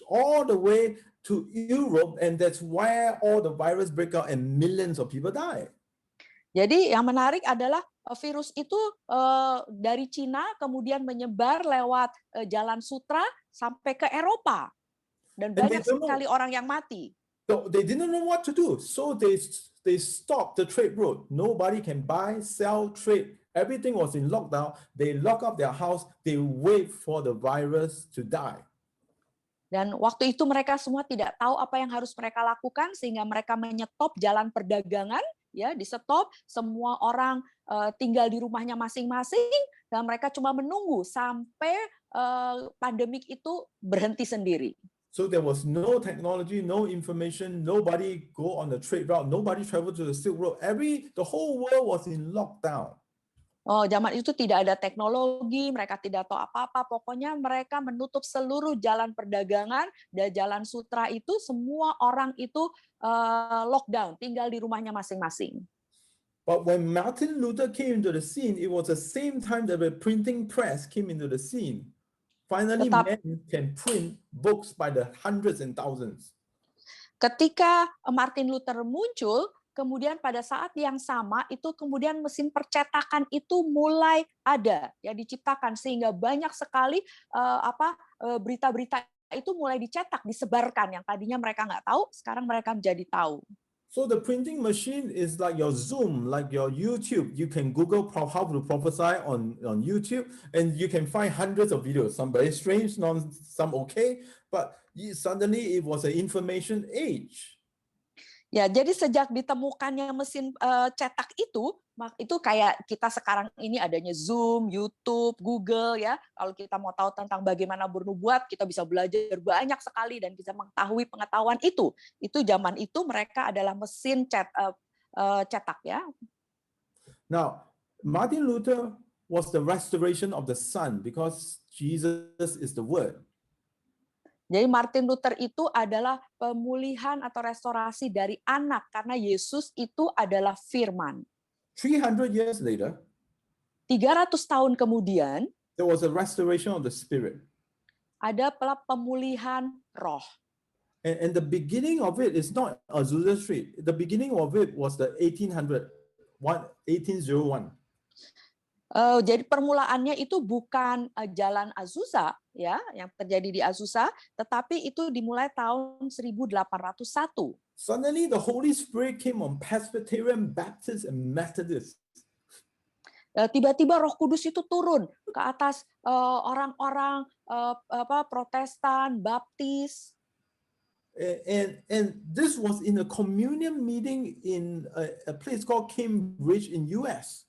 all the way to Europe, and that's where all the virus break out and millions of people die. Jadi yang menarik adalah virus itu dari Cina kemudian menyebar lewat jalan sutra sampai ke Eropa, dan banyak sekali orang yang mati. So they didn't know what to do, so they stopped the trade road. Nobody can buy, sell, trade. Everything was in lockdown. They lock up their house. They wait for the virus to die. Dan waktu itu mereka semua tidak tahu apa yang harus mereka lakukan, sehingga mereka menyetop jalan perdagangan, ya, di stop. Semua orang tinggal di rumahnya masing-masing, dan mereka cuma menunggu sampai pandemik itu berhenti sendiri. So there was no technology, no information, nobody go on the trade route, nobody traveled to the Silk Road. The whole world was in lockdown. Oh, zaman itu tidak ada teknologi, mereka tidak tahu apa-apa. Pokoknya mereka menutup seluruh jalan perdagangan dan jalan sutra itu, semua orang itu lockdown, tinggal di rumahnya masing-masing. But when Martin Luther came into the scene, it was the same time that the printing press came into the scene. Finally, men can print books by the hundreds and thousands. Ketika Martin Luther muncul, kemudian pada saat yang sama itu kemudian mesin percetakan itu mulai ada, ya, diciptakan, sehingga banyak sekali berita-berita itu mulai dicetak, disebarkan, yang tadinya mereka nggak tahu, sekarang mereka menjadi tahu. So the printing machine is like your Zoom, like your YouTube. You can Google how to prophesy on YouTube, and you can find hundreds of videos. Some very strange, some okay, but suddenly it was an information age. Ya, jadi sejak ditemukannya mesin cetak itu kayak kita sekarang ini adanya Zoom, YouTube, Google, ya. Kalau kita mau tahu tentang bagaimana bernubuat, kita bisa belajar banyak sekali dan bisa mengetahui pengetahuan itu. Itu zaman itu mereka adalah mesin cetak, ya. Now, Martin Luther was the restoration of the Son because Jesus is the Word. Jadi Martin Luther itu adalah pemulihan atau restorasi dari anak, karena Yesus itu adalah firman. 300 years later, 300 tahun kemudian, there was a restoration of the Spirit. Ada pemulihan roh. And the beginning of it is not Azusa Street. The beginning of it was the 1801. Jadi permulaannya itu bukan Jalan Azusa, ya, yang terjadi di Azusa, tetapi itu dimulai tahun 1801. Suddenly the Holy Spirit came on Presbyterian, Baptist, and Methodist. Tiba-tiba Roh Kudus itu turun ke atas orang-orang Protestan, Baptis. And this was in a communion meeting in a place called Cambridge in US.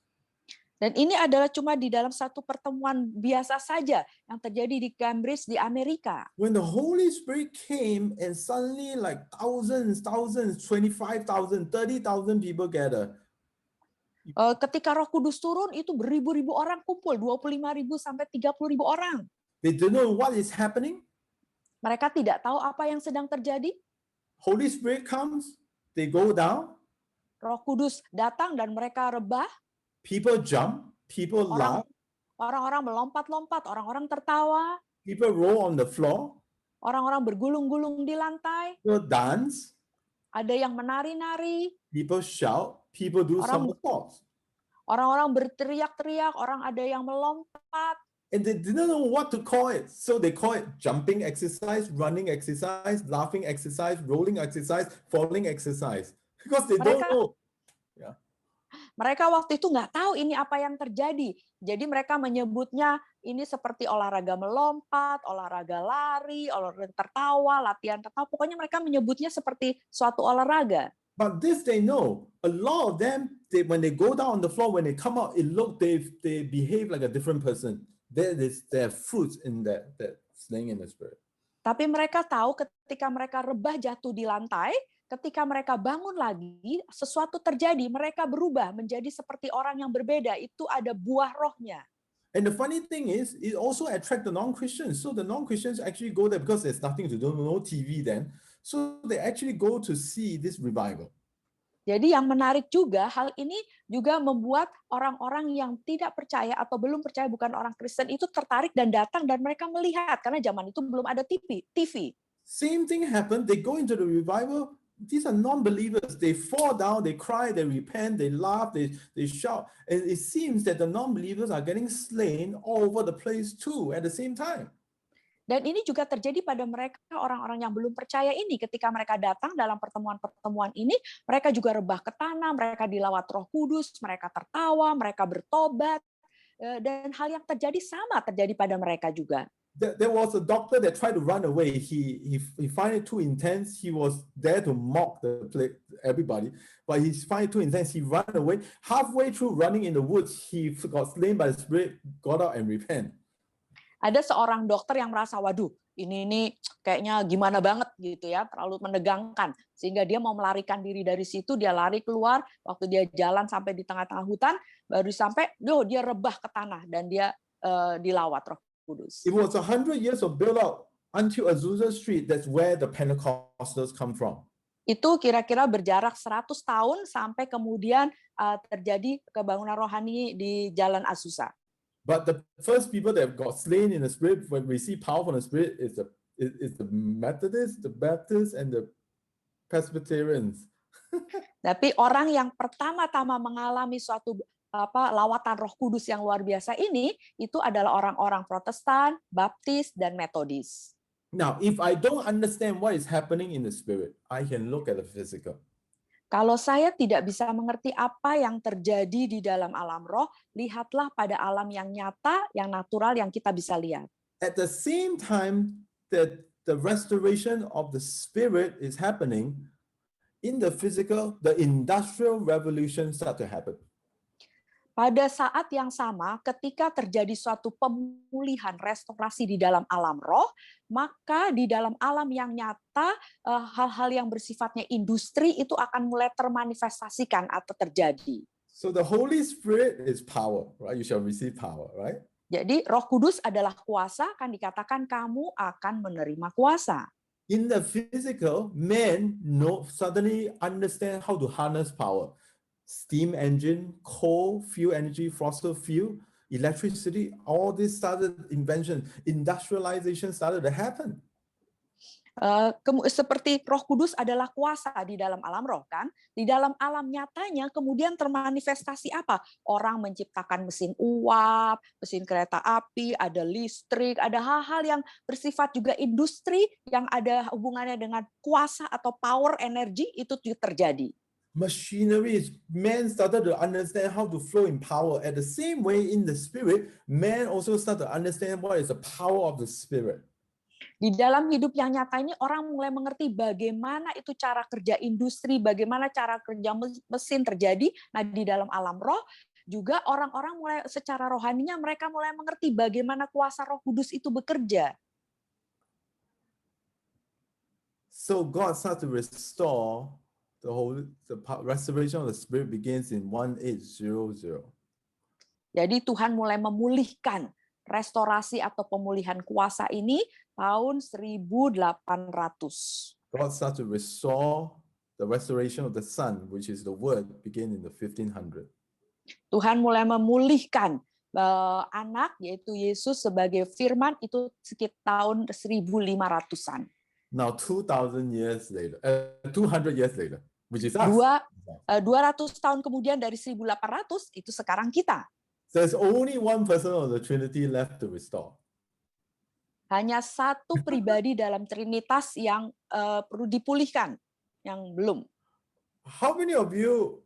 Dan ini adalah cuma di dalam satu pertemuan biasa saja yang terjadi di Cambridge di Amerika. When the Holy Spirit came and suddenly like thousands, 25,000, 30,000 people gather. Ketika Roh Kudus turun itu beribu-ribu orang kumpul, 25.000 sampai 30.000 orang. They don't know what is happening. Mereka tidak tahu apa yang sedang terjadi. Holy Spirit comes, they go down. Roh Kudus datang dan mereka rebah. People jump, people laugh, Orang-orang melompat-lompat, orang-orang tertawa, people roll on the floor, orang-orang bergulung-gulung di lantai, people dance, ada yang menari-nari, people shout, people do Orang- somersaults. orang-orang berteriak-teriak, orang ada yang melompat. And they didn't know what to call it. So they call it jumping exercise, running exercise, laughing exercise, rolling exercise, falling exercise. Because they don't know. Mereka waktu itu nggak tahu ini apa yang terjadi. Jadi mereka menyebutnya ini seperti olahraga melompat, olahraga lari, olahraga tertawa, latihan tertawa. Pokoknya mereka menyebutnya seperti suatu olahraga. But this they know. A lot of them, when they go down on the floor, when they come out, they behave like a different person. There are fruits in that slaying in the spirit. Tapi mereka tahu ketika mereka rebah jatuh di lantai, ketika mereka bangun lagi, sesuatu terjadi, mereka berubah menjadi seperti orang yang berbeda. Itu ada buah rohnya. And the funny thing is, it also attracts the non-Christians. So the non-Christians actually go there because there's nothing to do, no TV then. So they actually go to see this revival. Jadi yang menarik juga, hal ini juga membuat orang-orang yang tidak percaya atau belum percaya, bukan orang Kristen, itu tertarik dan datang dan mereka melihat. Karena zaman itu belum ada TV. Same thing happened. They go into the revival. These are non-believers. They fall down, they cry, they repent, they laugh, they shout. And it seems that the non-believers are getting slain all over the place too at the same time. Dan ini juga terjadi pada mereka, orang-orang yang belum percaya ini. Ketika mereka datang dalam pertemuan-pertemuan ini, mereka juga rebah ke tanah, mereka dilawat Roh Kudus, mereka tertawa, mereka bertobat. Dan hal yang terjadi sama terjadi pada mereka juga. There was a doctor that tried to run away. He find it too intense. He was there to mock everybody, but he find it too intense. He ran away. Halfway through running in the woods, he got slain by the Spirit, got out and repent. Ada seorang dokter yang merasa, waduh, ini kayaknya gimana banget gitu ya, terlalu menegangkan. Sehingga dia mau melarikan diri dari situ, dia lari keluar, waktu dia jalan sampai di tengah-tengah hutan, baru sampai, dia rebah ke tanah dan dia dilawat Roh Kudus. It was 100 years of build up until Azusa Street. That's where the Pentecostals come from. Itu kira-kira berjarak 100 tahun sampai kemudian terjadi kebangunan rohani di Jalan Azusa. But the first people that got slain in the Spirit, when we see power from the Spirit, is the Methodists, the Baptists, and the Presbyterians. Tapi orang yang pertama-tama mengalami suatu lawatan Roh Kudus yang luar biasa ini, itu adalah orang-orang Protestan, Baptis, dan Metodis. Now, if I don't understand what is happening in the Spirit, I can look at the physical. Kalau saya tidak bisa mengerti apa yang terjadi di dalam alam roh, lihatlah pada alam yang nyata, yang natural, yang kita bisa lihat. At the same time that the restoration of the Spirit is happening, in the physical, the industrial revolution start to happen. Pada saat yang sama, ketika terjadi suatu pemulihan, restorasi di dalam alam roh, maka di dalam alam yang nyata, hal-hal yang bersifatnya industri itu akan mulai termanifestasikan atau terjadi. So the Holy Spirit is power, right? You shall receive power, right? Jadi Roh Kudus adalah kuasa, kan dikatakan kamu akan menerima kuasa. In the physical, men suddenly understand how to harness power. Steam engine, coal, fuel energy, fossil fuel, electricity, all this started invention, industrialization started to happen. Seperti Roh Kudus adalah kuasa di dalam alam roh, kan? Di dalam alam nyatanya kemudian termanifestasi apa? Orang menciptakan mesin uap, mesin kereta api, ada listrik, ada hal-hal yang bersifat juga industri yang ada hubungannya dengan kuasa atau power energi itu terjadi. Machinery, man started to understand how to flow in power. At the same way, in the Spirit, man also started to understand what is the power of the Spirit. Di dalam hidup yang nyata ini orang mulai mengerti bagaimana itu cara kerja industri, bagaimana cara kerja mesin terjadi. Nah, di dalam alam roh juga orang-orang mulai secara rohaninya mereka mulai mengerti bagaimana kuasa Roh Kudus itu bekerja. So God started to restore restoration of the spirit begins in 1800. Jadi Tuhan mulai memulihkan restorasi atau pemulihan kuasa ini tahun 1800. God started to restore the restoration of the sun, which is the word, begin in the 1500. Tuhan mulai memulihkan anak, yaitu Yesus sebagai firman itu sekitar tahun 1500-an. Now 200 years later, which is us. 200 tahun kemudian dari 1800 itu sekarang kita. There's only one person of the Trinity left to restore. Hanya satu pribadi dalam Trinitas yang perlu dipulihkan, yang belum. How many of you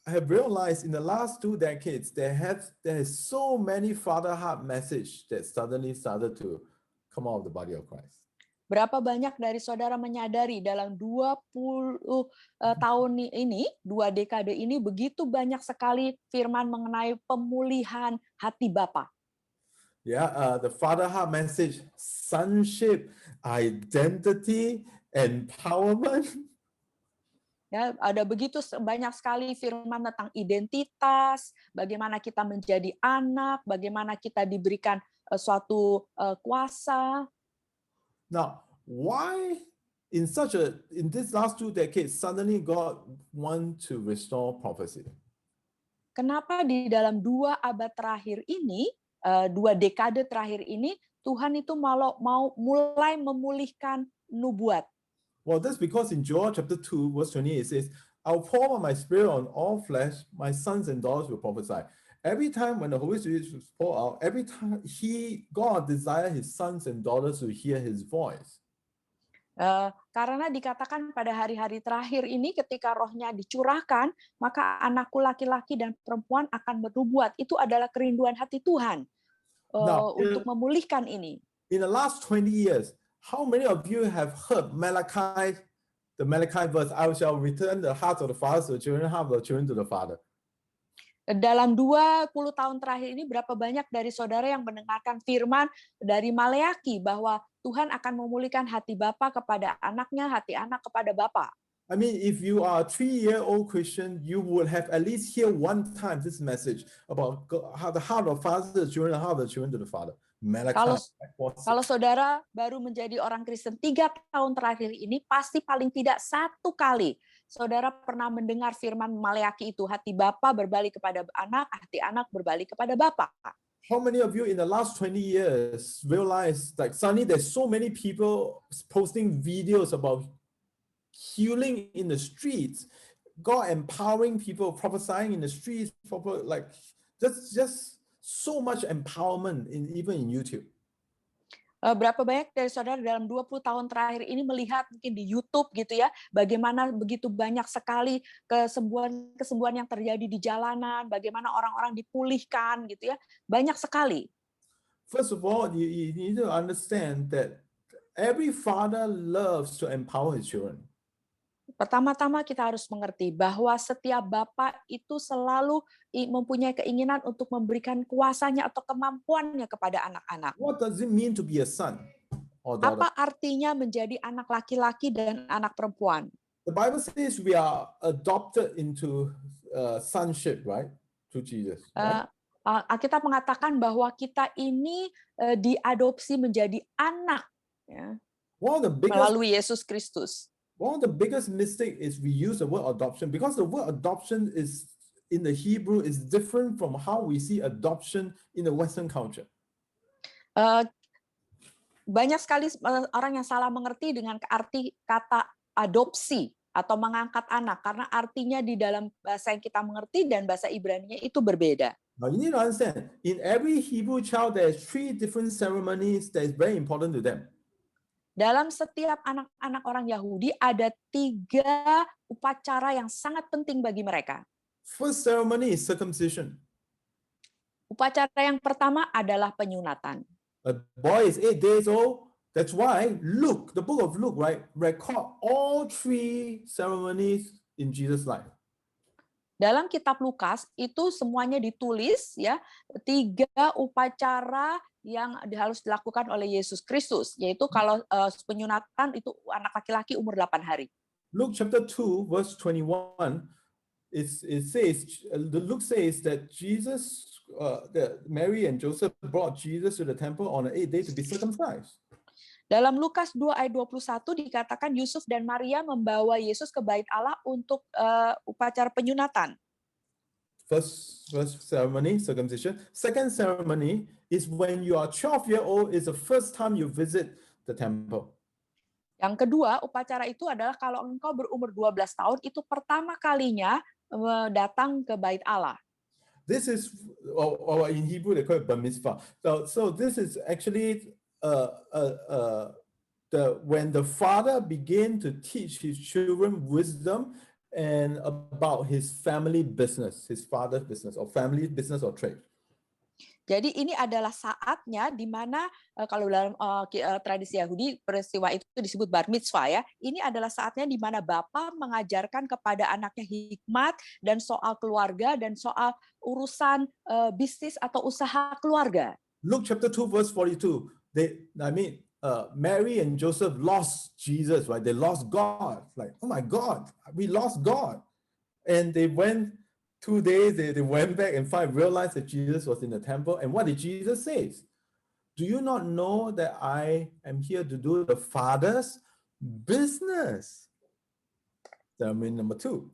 have realized in the last 2 decades there is so many father heart message that suddenly started to come out of the body of Christ? Berapa banyak dari saudara menyadari dalam 20 tahun ini, 2 dekade ini, begitu banyak sekali firman mengenai pemulihan hati Bapa. Yeah, the father heart message, sonship, identity, empowerment. Ya, ada begitu banyak sekali firman tentang identitas, bagaimana kita menjadi anak, bagaimana kita diberikan suatu kuasa. Now, why in this last 2 decades suddenly God want to restore prophecy? Kenapa di dalam 2 abad terakhir ini, 2 dekade terakhir ini, Tuhan itu mau mulai memulihkan nubuat? Well, that's because in Joel chapter 2, verse 28, it says, I'll pour out my spirit on all flesh, my sons and daughters will prophesy. Every time when the Holy Spirit is poured out, every time God desires his sons and daughters to hear his voice. Karena dikatakan pada hari-hari terakhir ini ketika rohnya dicurahkan, maka anakku laki-laki dan perempuan akan bernubuat. Itu adalah kerinduan hati Tuhan untuk memulihkan ini. In the last 20 years, how many of you have heard the Malachi verse, I shall return the heart of the father to the children, heart of the children to the father? Dalam 20 tahun terakhir ini, berapa banyak dari saudara yang mendengarkan firman dari Maleaki bahwa Tuhan akan memulihkan hati bapa kepada anaknya, hati anak kepada bapa? I mean, if you are a 3-year-old Christian, you would have at least hear one time this message about how the heart of father to the children, how the children to the father. Kalau saudara baru menjadi orang Kristen 3 tahun terakhir ini, pasti paling tidak 1 kali saudara pernah mendengar firman Maleaki itu, hati bapa berbalik kepada anak, hati anak berbalik kepada bapa. How many of you in the last 20 years realize like suddenly there's so many people posting videos about healing in the streets, God empowering people, prophesying in the streets, like just so much empowerment even in YouTube. Berapa banyak dari saudara dalam 20 tahun terakhir ini melihat mungkin di YouTube gitu ya, bagaimana begitu banyak sekali kesembuhan yang terjadi di jalanan, bagaimana orang-orang dipulihkan gitu ya, banyak sekali. First of all, you need to understand that every father loves to empower his children. Pertama-tama kita harus mengerti bahwa setiap bapak itu selalu mempunyai keinginan untuk memberikan kuasanya atau kemampuannya kepada anak-anak. What does it mean to be a son or daughter? Apa artinya menjadi anak laki-laki dan anak perempuan? The Bible says we are adopted into sonship, right? To Jesus. Right? Alkitab mengatakan bahwa kita ini diadopsi menjadi anak ya, melalui Yesus Kristus. One of the biggest mistake is we use the word adoption because the word adoption is in the Hebrew is different from how we see adoption in the Western culture. Banyak sekali orang yang salah mengerti dengan arti kata adopsi atau mengangkat anak karena artinya di dalam bahasa yang kita mengerti dan bahasa Ibrani itu berbeda. Now you need to understand, in every Hebrew child there is 3 different ceremonies that is very important to them. Dalam setiap anak-anak orang Yahudi ada 3 upacara yang sangat penting bagi mereka. First ceremony is circumcision. Upacara yang pertama adalah penyunatan. A boy is 8 days old. That's why Luke, the book of Luke, right, record all 3 ceremonies in Jesus' life. Dalam kitab Lukas itu semuanya ditulis ya, 3 upacara yang harus dilakukan oleh Yesus Kristus, yaitu kalau penyunatan itu anak laki-laki umur 8 hari. Luke chapter 2, verse 21, Luke says that that Mary and Joseph brought Jesus to the temple on the 8th day to be circumcised. Dalam Lukas 2 ayat 21 dikatakan Yusuf dan Maria membawa Yesus ke bait Allah untuk upacara penyunatan. First ceremony, circumcision. Second ceremony is when you are 12-year-old, is the first time you visit the temple. Yang kedua, upacara itu adalah kalau engkau berumur 12 tahun, itu pertama kalinya datang ke bait Allah. This is, or in Hebrew they call it bar mitzvah. So this is actually when the father began to teach his children wisdom and about his family business, his father's business, or family business or trade. Jadi ini adalah saatnya di mana kalau dalam tradisi Yahudi peristiwa itu disebut bar mitzvah ya. Ini adalah saatnya di mana bapak mengajarkan kepada anaknya hikmat dan soal keluarga dan soal urusan bisnis atau usaha keluarga. Luke chapter 2 verse 42. Mary and Joseph lost Jesus, right? They lost God. Like, oh my God, we lost God. And they went 2 days, they went back and realized that Jesus was in the temple. And what did Jesus say? Do you not know that I am here to do the Father's business? Ceremony number 2.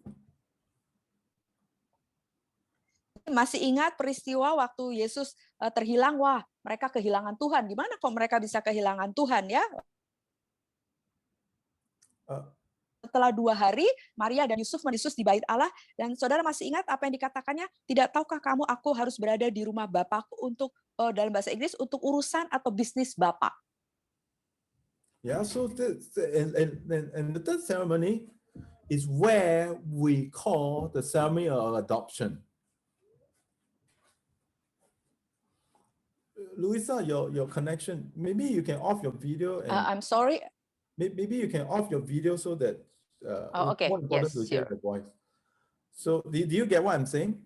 Masih ingat peristiwa waktu Yesus terhilang? Wah, mereka kehilangan Tuhan. Gimana kok mereka bisa kehilangan Tuhan ya? Setelah 2 hari, Maria dan Yusuf Yesus di bait Allah, dan saudara masih ingat apa yang dikatakannya? Tidak tahukah kamu aku harus berada di rumah Bapakku untuk, dalam bahasa Inggris, untuk urusan atau bisnis Bapak. Yeah, so the third ceremony is where we call the ceremony of adoption. Luisa, your connection, maybe you can off your video. I'm sorry. Maybe you can off your video so that okay. more important Yes, to hear sure. the voice. So do you get what I'm saying?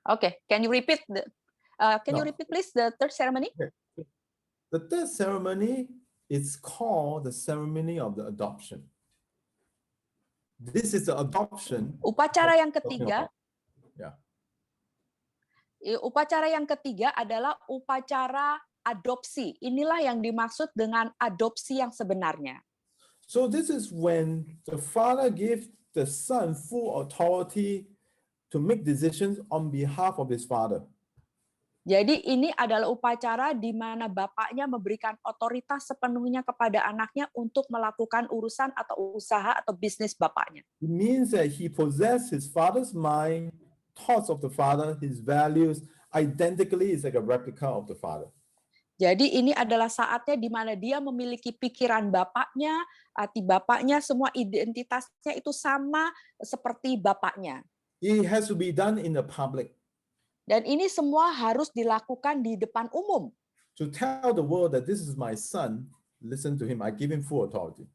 Okay, can you repeat you repeat please the third ceremony? Okay. The third ceremony is called the ceremony of the adoption. This is the adoption. Upacara yang ketiga. Yeah. Upacara yang ketiga adalah upacara adopsi. Inilah yang dimaksud dengan adopsi yang sebenarnya. So this is when the father gives the son full authority to make decisions on behalf of his father. Jadi ini adalah upacara di mana bapaknya memberikan otoritas sepenuhnya kepada anaknya untuk melakukan urusan atau usaha atau bisnis bapaknya. It means that he possesses his father's mind, thoughts of the father, his values, identically is like a replica of the father. Jadi ini adalah saatnya di mana dia memiliki pikiran bapaknya, hati bapaknya, semua identitasnya itu sama seperti bapaknya. It has to be done in the public. Dan ini semua harus dilakukan di depan umum. To tell the world that this is my son, listen to him, I give him full authority.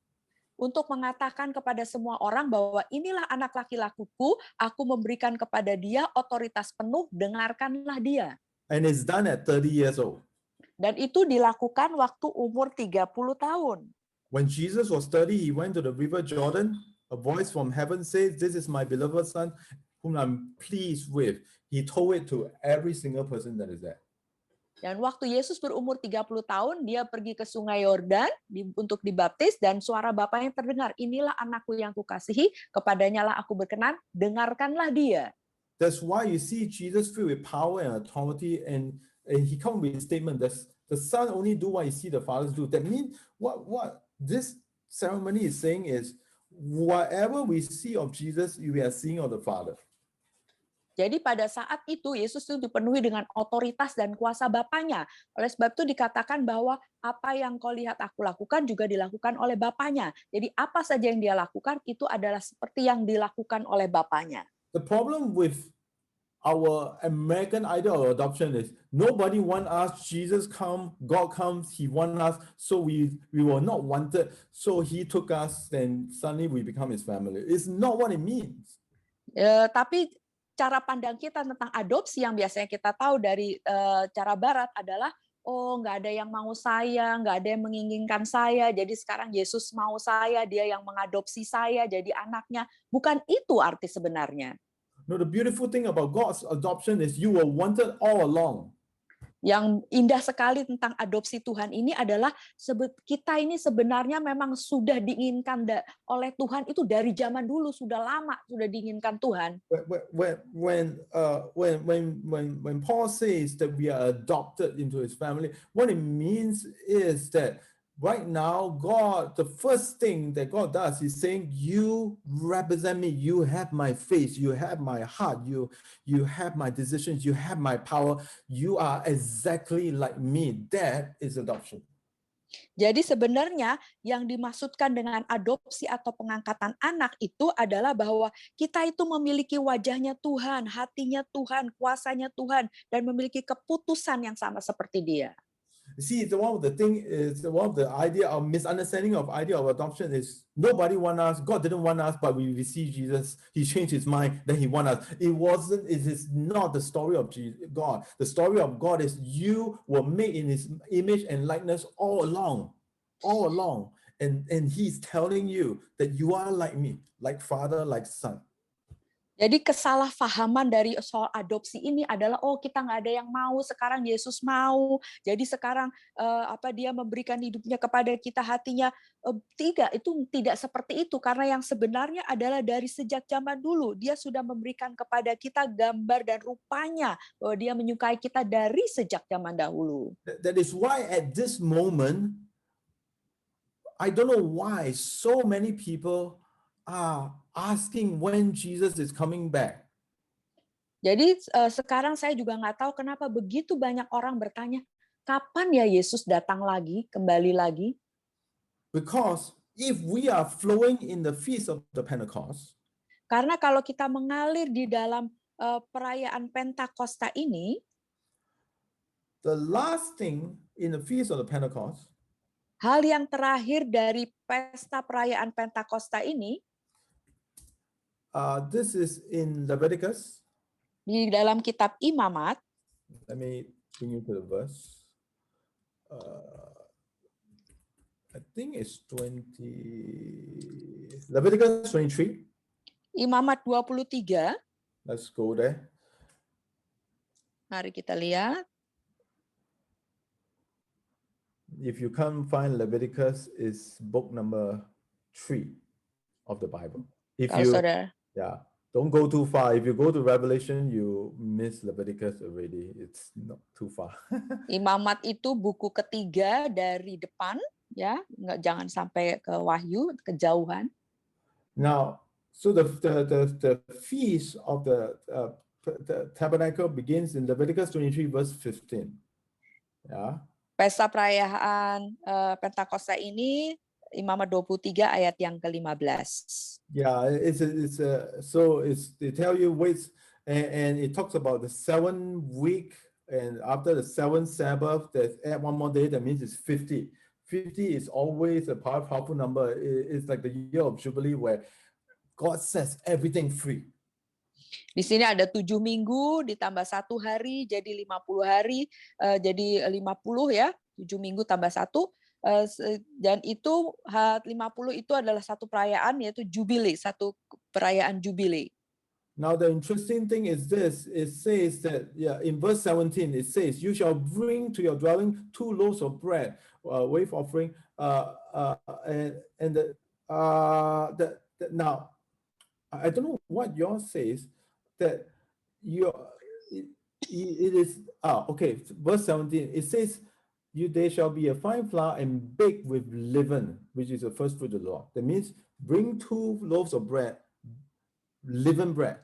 Untuk mengatakan kepada semua orang bahwa inilah anak laki-lakiku, aku memberikan kepada dia otoritas penuh, dengarkanlah dia. And it's done at 30 years old. Dan itu dilakukan waktu umur 30 tahun. When Jesus was 30, he went to the river Jordan. A voice from heaven says, "This is my beloved son, whom I'm pleased with." He told it to every single person that is there. Dan waktu Yesus berumur 30 tahun, dia pergi ke Sungai Yordan untuk dibaptis, dan suara Bapaknya terdengar, inilah anakku yang kukasihi, kepadanya lah aku berkenan, dengarkanlah dia. That's why you see Jesus filled with power and authority, and he comes with a statement that the son only do what he see the fathers do. That means what this ceremony is saying is, whatever we see of Jesus, we are seeing of the Father. Jadi pada saat itu Yesus itu dipenuhi dengan otoritas dan kuasa Bapaknya. Oleh sebab itu dikatakan bahwa apa yang kau lihat aku lakukan juga dilakukan oleh Bapaknya. Jadi apa saja yang dia lakukan itu adalah seperti yang dilakukan oleh Bapaknya. The problem with our American idea of adoption is nobody want us. Jesus come, God comes, he want us, so we were not wanted. So he took us, and suddenly we become his family. It's not what it means. Tapi cara pandang kita tentang adopsi yang biasanya kita tahu dari cara Barat adalah oh nggak ada yang mau saya, nggak ada yang menginginkan saya, jadi sekarang Yesus mau saya, dia yang mengadopsi saya jadi anaknya. Bukan itu arti sebenarnya. No, the beautiful thing about God's adoption is you were wanted all along. Yang indah sekali tentang adopsi Tuhan ini adalah kita ini sebenarnya memang sudah diinginkan oleh Tuhan itu dari zaman dulu, sudah lama sudah diinginkan Tuhan. When Paul says that we are adopted into his family, what it means is that right now, God, the first thing that God does is saying, you represent me, you have my face, you have my heart, you have my decisions, you have my power, you are exactly like me. That is adoption. Jadi sebenarnya yang dimaksudkan dengan adopsi atau pengangkatan anak itu adalah bahwa kita itu memiliki wajahnya Tuhan, hatinya Tuhan, kuasanya Tuhan, dan memiliki keputusan yang sama seperti Dia. See, one of the idea of misunderstanding of idea of adoption is nobody want us. God didn't want us, but we receive Jesus. He changed his mind, then he want us. It is not the story of God. The story of God is you were made in his image and likeness all along. And he's telling you that you are like me, like father, like son. Jadi kesalahpahaman dari soal adopsi ini adalah kita nggak ada yang mau, sekarang Yesus mau. Jadi sekarang dia memberikan hidupnya kepada kita, hatinya. Tidak, itu tidak seperti itu karena yang sebenarnya adalah dari sejak zaman dulu dia sudah memberikan kepada kita gambar dan rupanya bahwa dia menyukai kita dari sejak zaman dahulu. That is why at this moment I don't know why so many people are asking when Jesus is coming back. Jadi sekarang saya juga nggak tahu kenapa begitu banyak orang bertanya, kapan ya Yesus datang lagi, kembali lagi? Because if we are flowing in the feast of the Pentecost, karena kalau kita mengalir di dalam perayaan Pentakosta ini, the last thing in the feast of the Pentecost, hal yang terakhir dari pesta perayaan Pentakosta ini, this is in Leviticus. Di dalam kitab Imamat. Let me bring you to the verse. I think it's Leviticus 23. Imamat 23. Let's go there. Mari kita lihat. If you can't find Leviticus, it's book number 3 of the Bible. Don't go too far. If you go to Revelation, you miss Leviticus already. It's not too far. Imamat itu buku ketiga dari depan, ya, jangan sampai ke Wahyu, kejauhan. Now, so the feast of the tabernacle begins in Leviticus 23 verse 15. Yeah. Pesta perayaan Pentakosta ini Imamat 23 ayat yang ke-15. Yeah, they tell you wait, and it talks about the 7 week, and after the 7th Sabbath, there's add one more day. That means it's 50. 50 is always a powerful number. It's like the year of Jubilee where God sets everything free. Di sini ada 7 minggu ditambah 1 hari jadi 50 hari, jadi 50 ya, 7 minggu tambah 1. Dan itu 50 itu adalah satu perayaan, yaitu Jubilee, satu perayaan Jubilee. Now the interesting thing is this, it says that in verse 17 it says, you shall bring to your dwelling 2 loaves of bread, wave offering, now I don't know what yours says, that it is okay, verse 17 it says, they shall be a fine flour and baked with leaven, which is the first fruit of the law. That means bring 2 loaves of bread, leaven bread.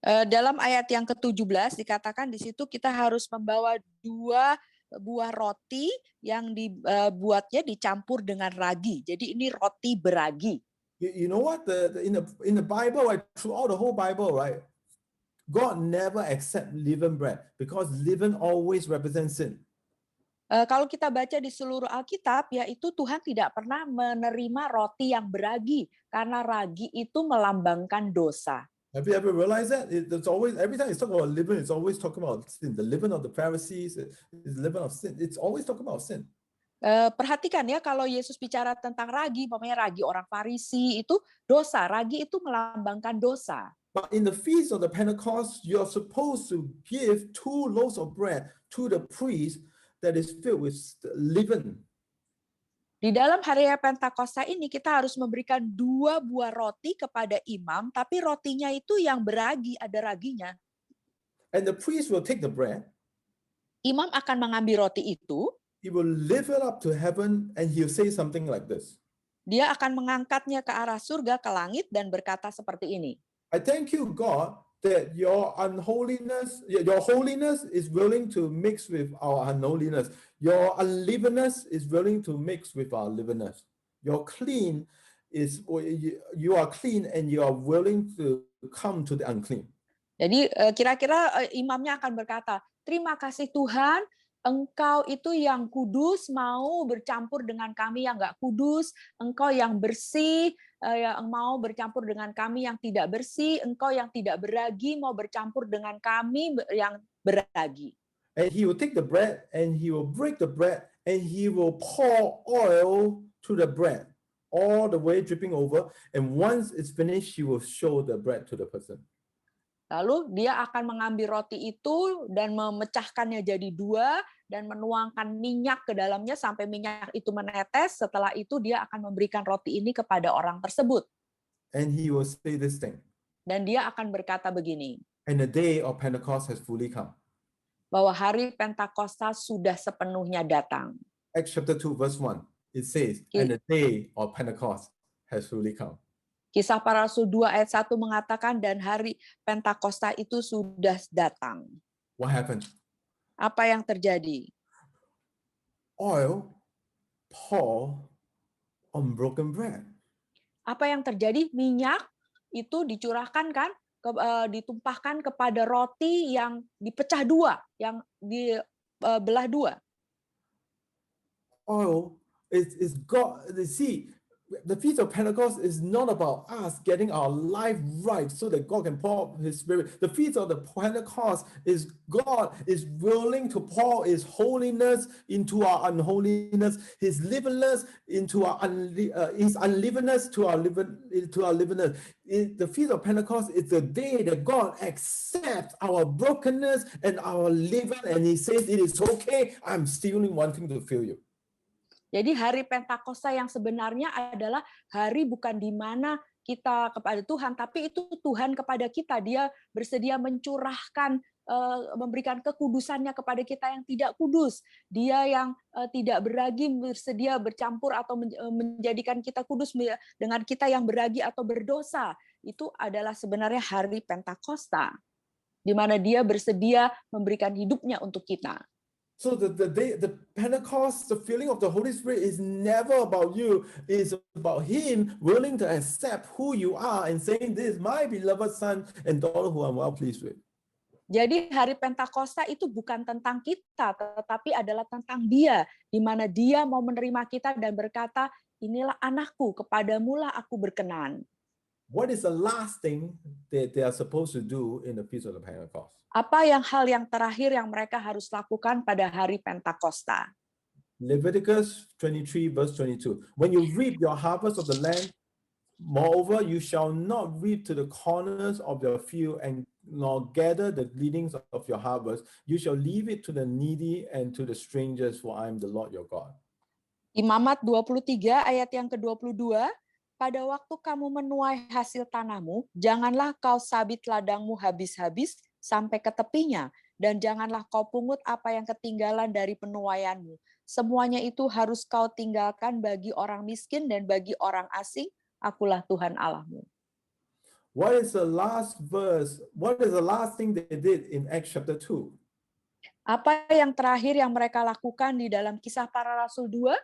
Dalam ayat yang ke-17 dikatakan di situ kita harus membawa 2 buah roti yang dibuatnya dicampur dengan ragi. Jadi ini roti beragi. You know what? In the Bible, right, throughout the whole Bible, right, God never accept leaven bread because leaven always represents sin. Kalau kita baca di seluruh Alkitab, yaitu Tuhan tidak pernah menerima roti yang beragi karena ragi itu melambangkan dosa. Have you ever realized that? It's always, every time it's talking about leaven, it's always talking about sin. The leaven of the Pharisees is leaven of sin. It's always talking about sin. Perhatikan ya, kalau Yesus bicara tentang ragi, umpamanya ragi orang Farisi itu dosa. Ragi itu melambangkan dosa. But in the feast of the Pentecost, you're supposed to give 2 loaves of bread to the priest that is filled with leaven. Di dalam hari Pentakosta ini kita harus memberikan 2 buah roti kepada imam, tapi rotinya itu yang beragi, ada raginya. And the priest will take the bread. Imam akan mengambil roti itu. He will lift it up to heaven and he'll say something like this. Dia akan mengangkatnya ke arah surga, ke langit, dan berkata seperti ini. I thank you, God, that your holiness is willing to mix with our unholiness. Your unleavenness is willing to mix with our leavenness. You are clean and you are willing to come to the unclean. Jadi kira-kira imamnya akan berkata, terima kasih Tuhan, Engkau itu yang kudus mau bercampur dengan kami yang nggak kudus, Engkau yang bersih yang mau bercampur dengan kami yang tidak bersih, Engkau yang tidak beragi mau bercampur dengan kami yang beragi. And he will take the bread and he will break the bread and he will pour oil to the bread, all the way dripping over. And once it's finished, he will show the bread to the person. Lalu dia akan mengambil roti itu dan memecahkannya jadi 2 dan menuangkan minyak ke dalamnya sampai minyak itu menetes. Setelah itu dia akan memberikan roti ini kepada orang tersebut. And he will say this thing. Dan dia akan berkata begini. And the day of Pentecost has fully come. Bahwa hari Pentakosta sudah sepenuhnya datang. Acts chapter 2 verse 1. It says, and the day of Pentecost has fully come. Kisah Para Rasul 2 ayat 1 mengatakan dan hari Pentakosta itu sudah datang. What happened? Apa yang terjadi? Oil pour on broken bread. Apa yang terjadi? Minyak itu dicurahkan kan, ditumpahkan kepada roti yang dipecah 2, yang dibelah 2. Oil is God. See, the Feast of Pentecost is not about us getting our life right so that God can pour His Spirit. The Feast of the Pentecost is God is willing to pour His holiness into our unholiness, His livenness into our His unlivenness to our livenness. The Feast of Pentecost is the day that God accepts our brokenness and our living, and He says, "It is okay. I'm still wanting to fill you." Jadi hari Pentakosta yang sebenarnya adalah hari bukan di mana kita kepada Tuhan, tapi itu Tuhan kepada kita. Dia bersedia mencurahkan, memberikan kekudusannya kepada kita yang tidak kudus. Dia yang tidak beragi bersedia bercampur atau menjadikan kita kudus dengan kita yang beragi atau berdosa. Itu adalah sebenarnya hari Pentakosta, di mana dia bersedia memberikan hidupnya untuk kita. So the Pentecost, the feeling of the Holy Spirit is never about you. It's about Him willing to accept who you are and saying, "This is my beloved son and daughter who I'm well pleased with." Jadi hari Pentakosta itu bukan tentang kita, tetapi adalah tentang Dia, di mana Dia mau menerima kita dan berkata, inilah anakku, kepadamulah aku berkenan. What is the last thing that they are supposed to do in the Feast of the Pentecost? Apa hal yang terakhir yang mereka harus lakukan pada hari Pentakosta? Leviticus 23 verse 22. When you reap your harvest of the land, moreover, you shall not reap to the corners of your field and nor gather the gleanings of your harvest. You shall leave it to the needy and to the strangers, for I am the Lord your God. Imamat 23 ayat yang ke-22. Pada waktu kamu menuai hasil tanahmu, janganlah kau sabit ladangmu habis-habis sampai ke tepinya, dan janganlah kau pungut apa yang ketinggalan dari penuaianmu. Semuanya itu harus kau tinggalkan bagi orang miskin dan bagi orang asing. Akulah Tuhan Allahmu. What is the last verse? What is the last thing they did in Acts chapter 2? Apa yang terakhir yang mereka lakukan di dalam Kisah Para Rasul 2?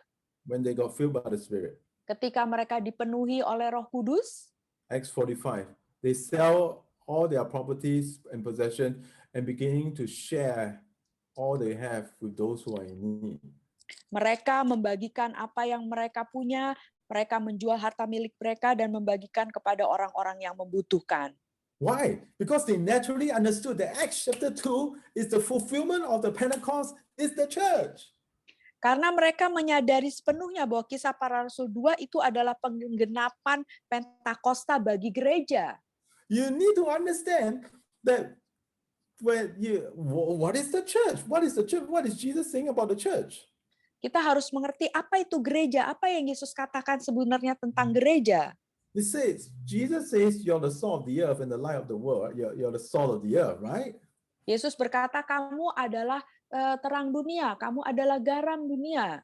When they got filled by the Spirit. Ketika mereka dipenuhi oleh Roh Kudus. Acts 45. They sell all their properties and possession and beginning to share all they have with those who are in need. Mereka membagikan apa yang mereka punya, mereka menjual harta milik mereka dan membagikan kepada orang-orang yang membutuhkan. Why? Because they naturally understood that Acts chapter 2 is the fulfillment of the Pentecost, is the church. Karena mereka menyadari sepenuhnya bahwa Kisah Para Rasul 2 itu adalah penggenapan Pentakosta bagi gereja. You need to understand that what is the church? What is the church? What is Jesus saying about the church? Kita harus mengerti apa itu gereja, apa yang Yesus katakan sebenarnya tentang gereja. Jesus says, you're the salt of the earth and the light of the world. You're the salt of the earth, right? Yesus berkata, kamu adalah terang dunia, kamu adalah garam dunia.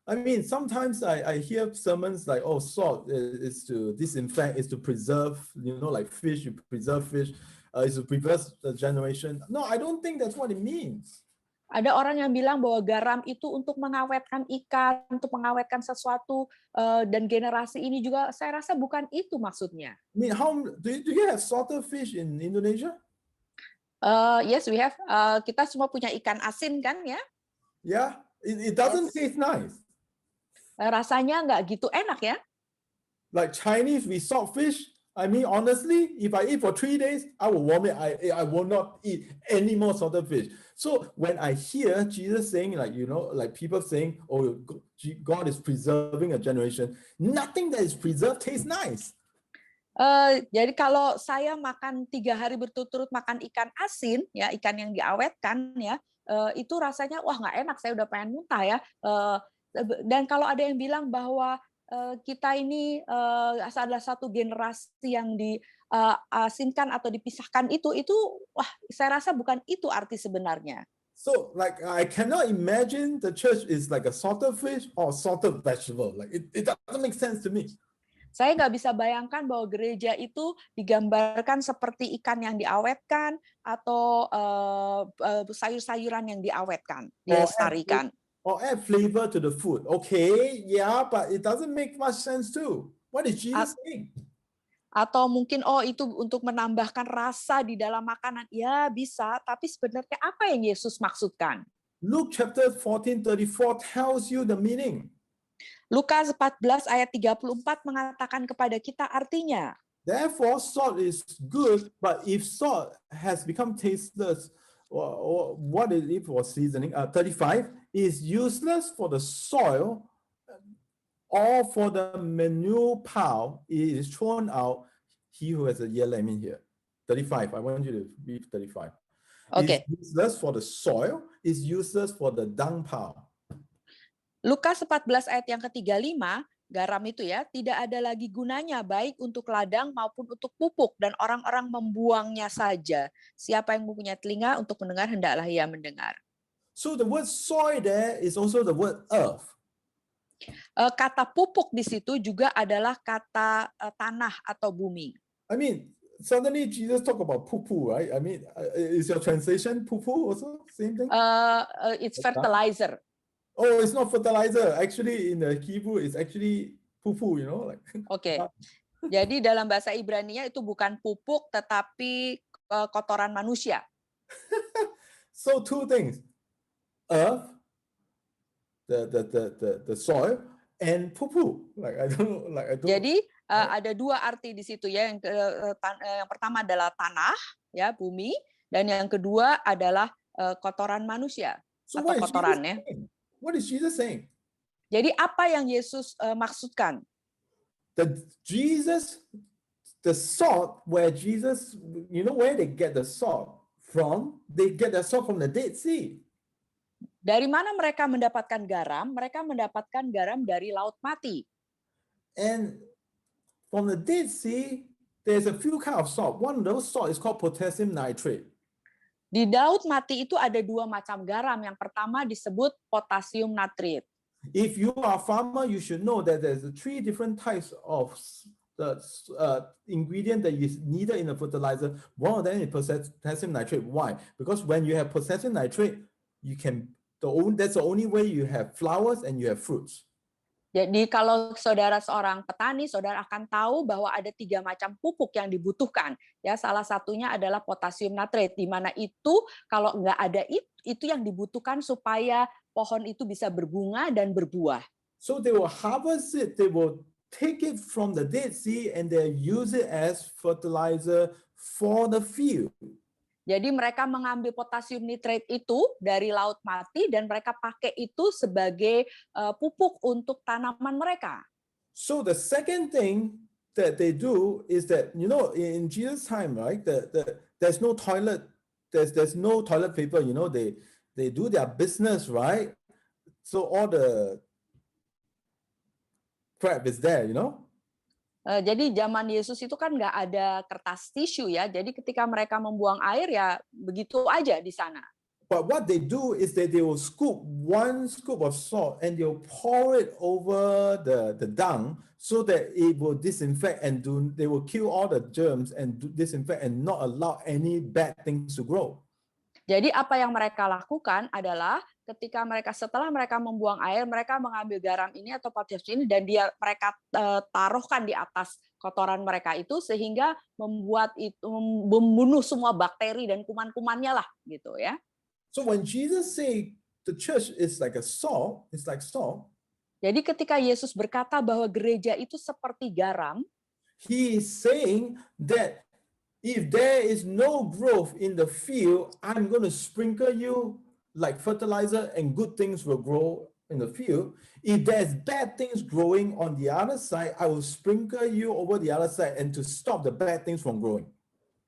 I mean, sometimes I hear sermons like, oh, salt is to disinfect, is to preserve, like fish, you preserve fish, is to preserve the generation. No, I don't think that's what it means. Ada orang yang bilang bahwa garam itu untuk mengawetkan ikan, untuk mengawetkan sesuatu, dan generasi ini juga saya rasa bukan itu maksudnya. I mean, do you have salted fish in Indonesia? Yes, we have. Kita semua punya ikan asin kan ya? Yeah, it doesn't taste nice. Rasanya nggak gitu enak ya? Like Chinese, we salt fish. I mean, honestly, if I eat for 3 days, I will vomit. I will not eat any more salted fish. So when I hear Jesus saying, like people saying, oh, God is preserving a generation, nothing that is preserved tastes nice. Jadi kalau saya makan 3 hari berturut-turut makan ikan asin, ya ikan yang diawetkan, ya itu rasanya wah nggak enak, saya udah pengen muntah ya. Dan kalau ada yang bilang bahwa kita ini adalah satu generasi yang diasinkan atau dipisahkan, itu wah saya rasa bukan itu arti sebenarnya. So like I cannot imagine the church is like a salted fish or salted vegetable. Like it doesn't make sense to me. Saya nggak bisa bayangkan bahwa gereja itu digambarkan seperti ikan yang diawetkan atau sayur-sayuran yang diawetkan, dilestarikan. Or add flavor to the food. Okay, yeah, but it doesn't make much sense too. What is Jesus saying? Atau mungkin itu untuk menambahkan rasa di dalam makanan. Ya bisa, tapi sebenarnya apa yang Yesus maksudkan? Luke chapter 14:34 tells you the meaning. Lukas 14 ayat 34 mengatakan kepada kita artinya. Therefore salt is good, but if salt has become tasteless, or what is it for seasoning? 35 is useless for the soil or for the manure pile. It is thrown out. He who has a ear, let me hear. 35. I want you to read 35. Okay. It's useless for the soil. It's useless for the dung pile. Lukas 14 ayat yang ke-35, garam itu ya, tidak ada lagi gunanya baik untuk ladang maupun untuk pupuk dan orang-orang membuangnya saja. Siapa yang mempunyai telinga untuk mendengar hendaklah ia mendengar. So the word soil there is also the word earth. Kata pupuk di situ juga adalah kata tanah atau bumi. I mean, suddenly Jesus talk about poo-poo, right? I mean, is your translation poo-poo also same thing? It's fertilizer. Oh, it's not fertilizer. Actually, in the Hebrew, it's actually poo-poo, like. Oke. Jadi dalam bahasa Ibrani-nya itu bukan pupuk, tetapi kotoran manusia. So 2 things, earth, the soil, and poo-poo. I don't. Jadi ada 2 arti di situ ya. Yang pertama adalah tanah, ya bumi, dan yang kedua adalah kotoran manusia so atau kotorannya. What is Jesus saying? Jadi apa yang Yesus maksudkan? The salt where Jesus, where they get the salt from? They get the salt from the Dead Sea. Dari mana mereka mendapatkan garam? Mereka mendapatkan garam dari Laut Mati. And from the Dead Sea, there's a few kind of salt. One of those salt is called potassium nitrate. Di Laut Mati itu ada 2 macam garam. Yang pertama disebut potasium natrit. If you are a farmer, you should know that there's 3 different types of the ingredient that is needed in a fertilizer. One of them is potassium nitrate. Why? Because when you have potassium nitrate, that's the only way you have flowers and you have fruits. Jadi kalau saudara seorang petani, saudara akan tahu bahwa ada 3 macam pupuk yang dibutuhkan. Ya, salah satunya adalah potasium nitrat, di mana itu kalau nggak ada itu yang dibutuhkan supaya pohon itu bisa berbunga dan berbuah. So they will harvest it, they will take it from the Dead Sea and they use it as fertilizer for the field. Jadi mereka mengambil potasium nitrat itu dari laut mati dan mereka pakai itu sebagai pupuk untuk tanaman mereka. So the second thing that they do is that, you know, in Jesus' time, right, there's no toilet, there's no toilet paper, you know, they do their business, right? So all the crap is there, you know. Jadi zaman Yesus itu kan nggak ada kertas tisu ya. Jadi ketika mereka membuang air ya begitu aja di sana. But what they do is that they will scoop one scoop of salt and they'll pour it over the dung so that it will disinfect and they will kill all the germs and disinfect and not allow any bad things to grow. Jadi apa yang mereka lakukan adalah setelah mereka membuang air, mereka mengambil garam ini atau potasium ini dan mereka taruhkan di atas kotoran mereka itu sehingga membunuh semua bakteri dan kuman-kumannya lah gitu ya. So when Jesus say the church is like a salt, it's like salt. Jadi ketika Yesus berkata bahwa gereja itu seperti garam, he is saying that if there is no growth in the field, I'm going to sprinkle you like fertilizer and good things will grow in the field. If there's bad things growing on the other side, I will sprinkle you over the other side and to stop the bad things from growing.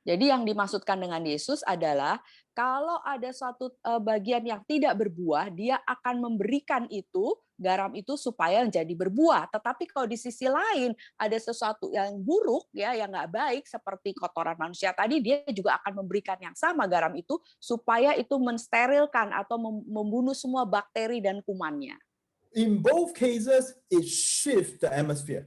Jadi yang dimaksudkan dengan Yesus adalah kalau ada suatu bagian yang tidak berbuah, dia akan memberikan itu, garam itu supaya menjadi berbuah. Tetapi kalau di sisi lain ada sesuatu yang buruk, ya, yang nggak baik seperti kotoran manusia tadi, dia juga akan memberikan yang sama garam itu supaya itu mensterilkan atau membunuh semua bakteri dan kumannya. In both cases, it shifts the atmosphere.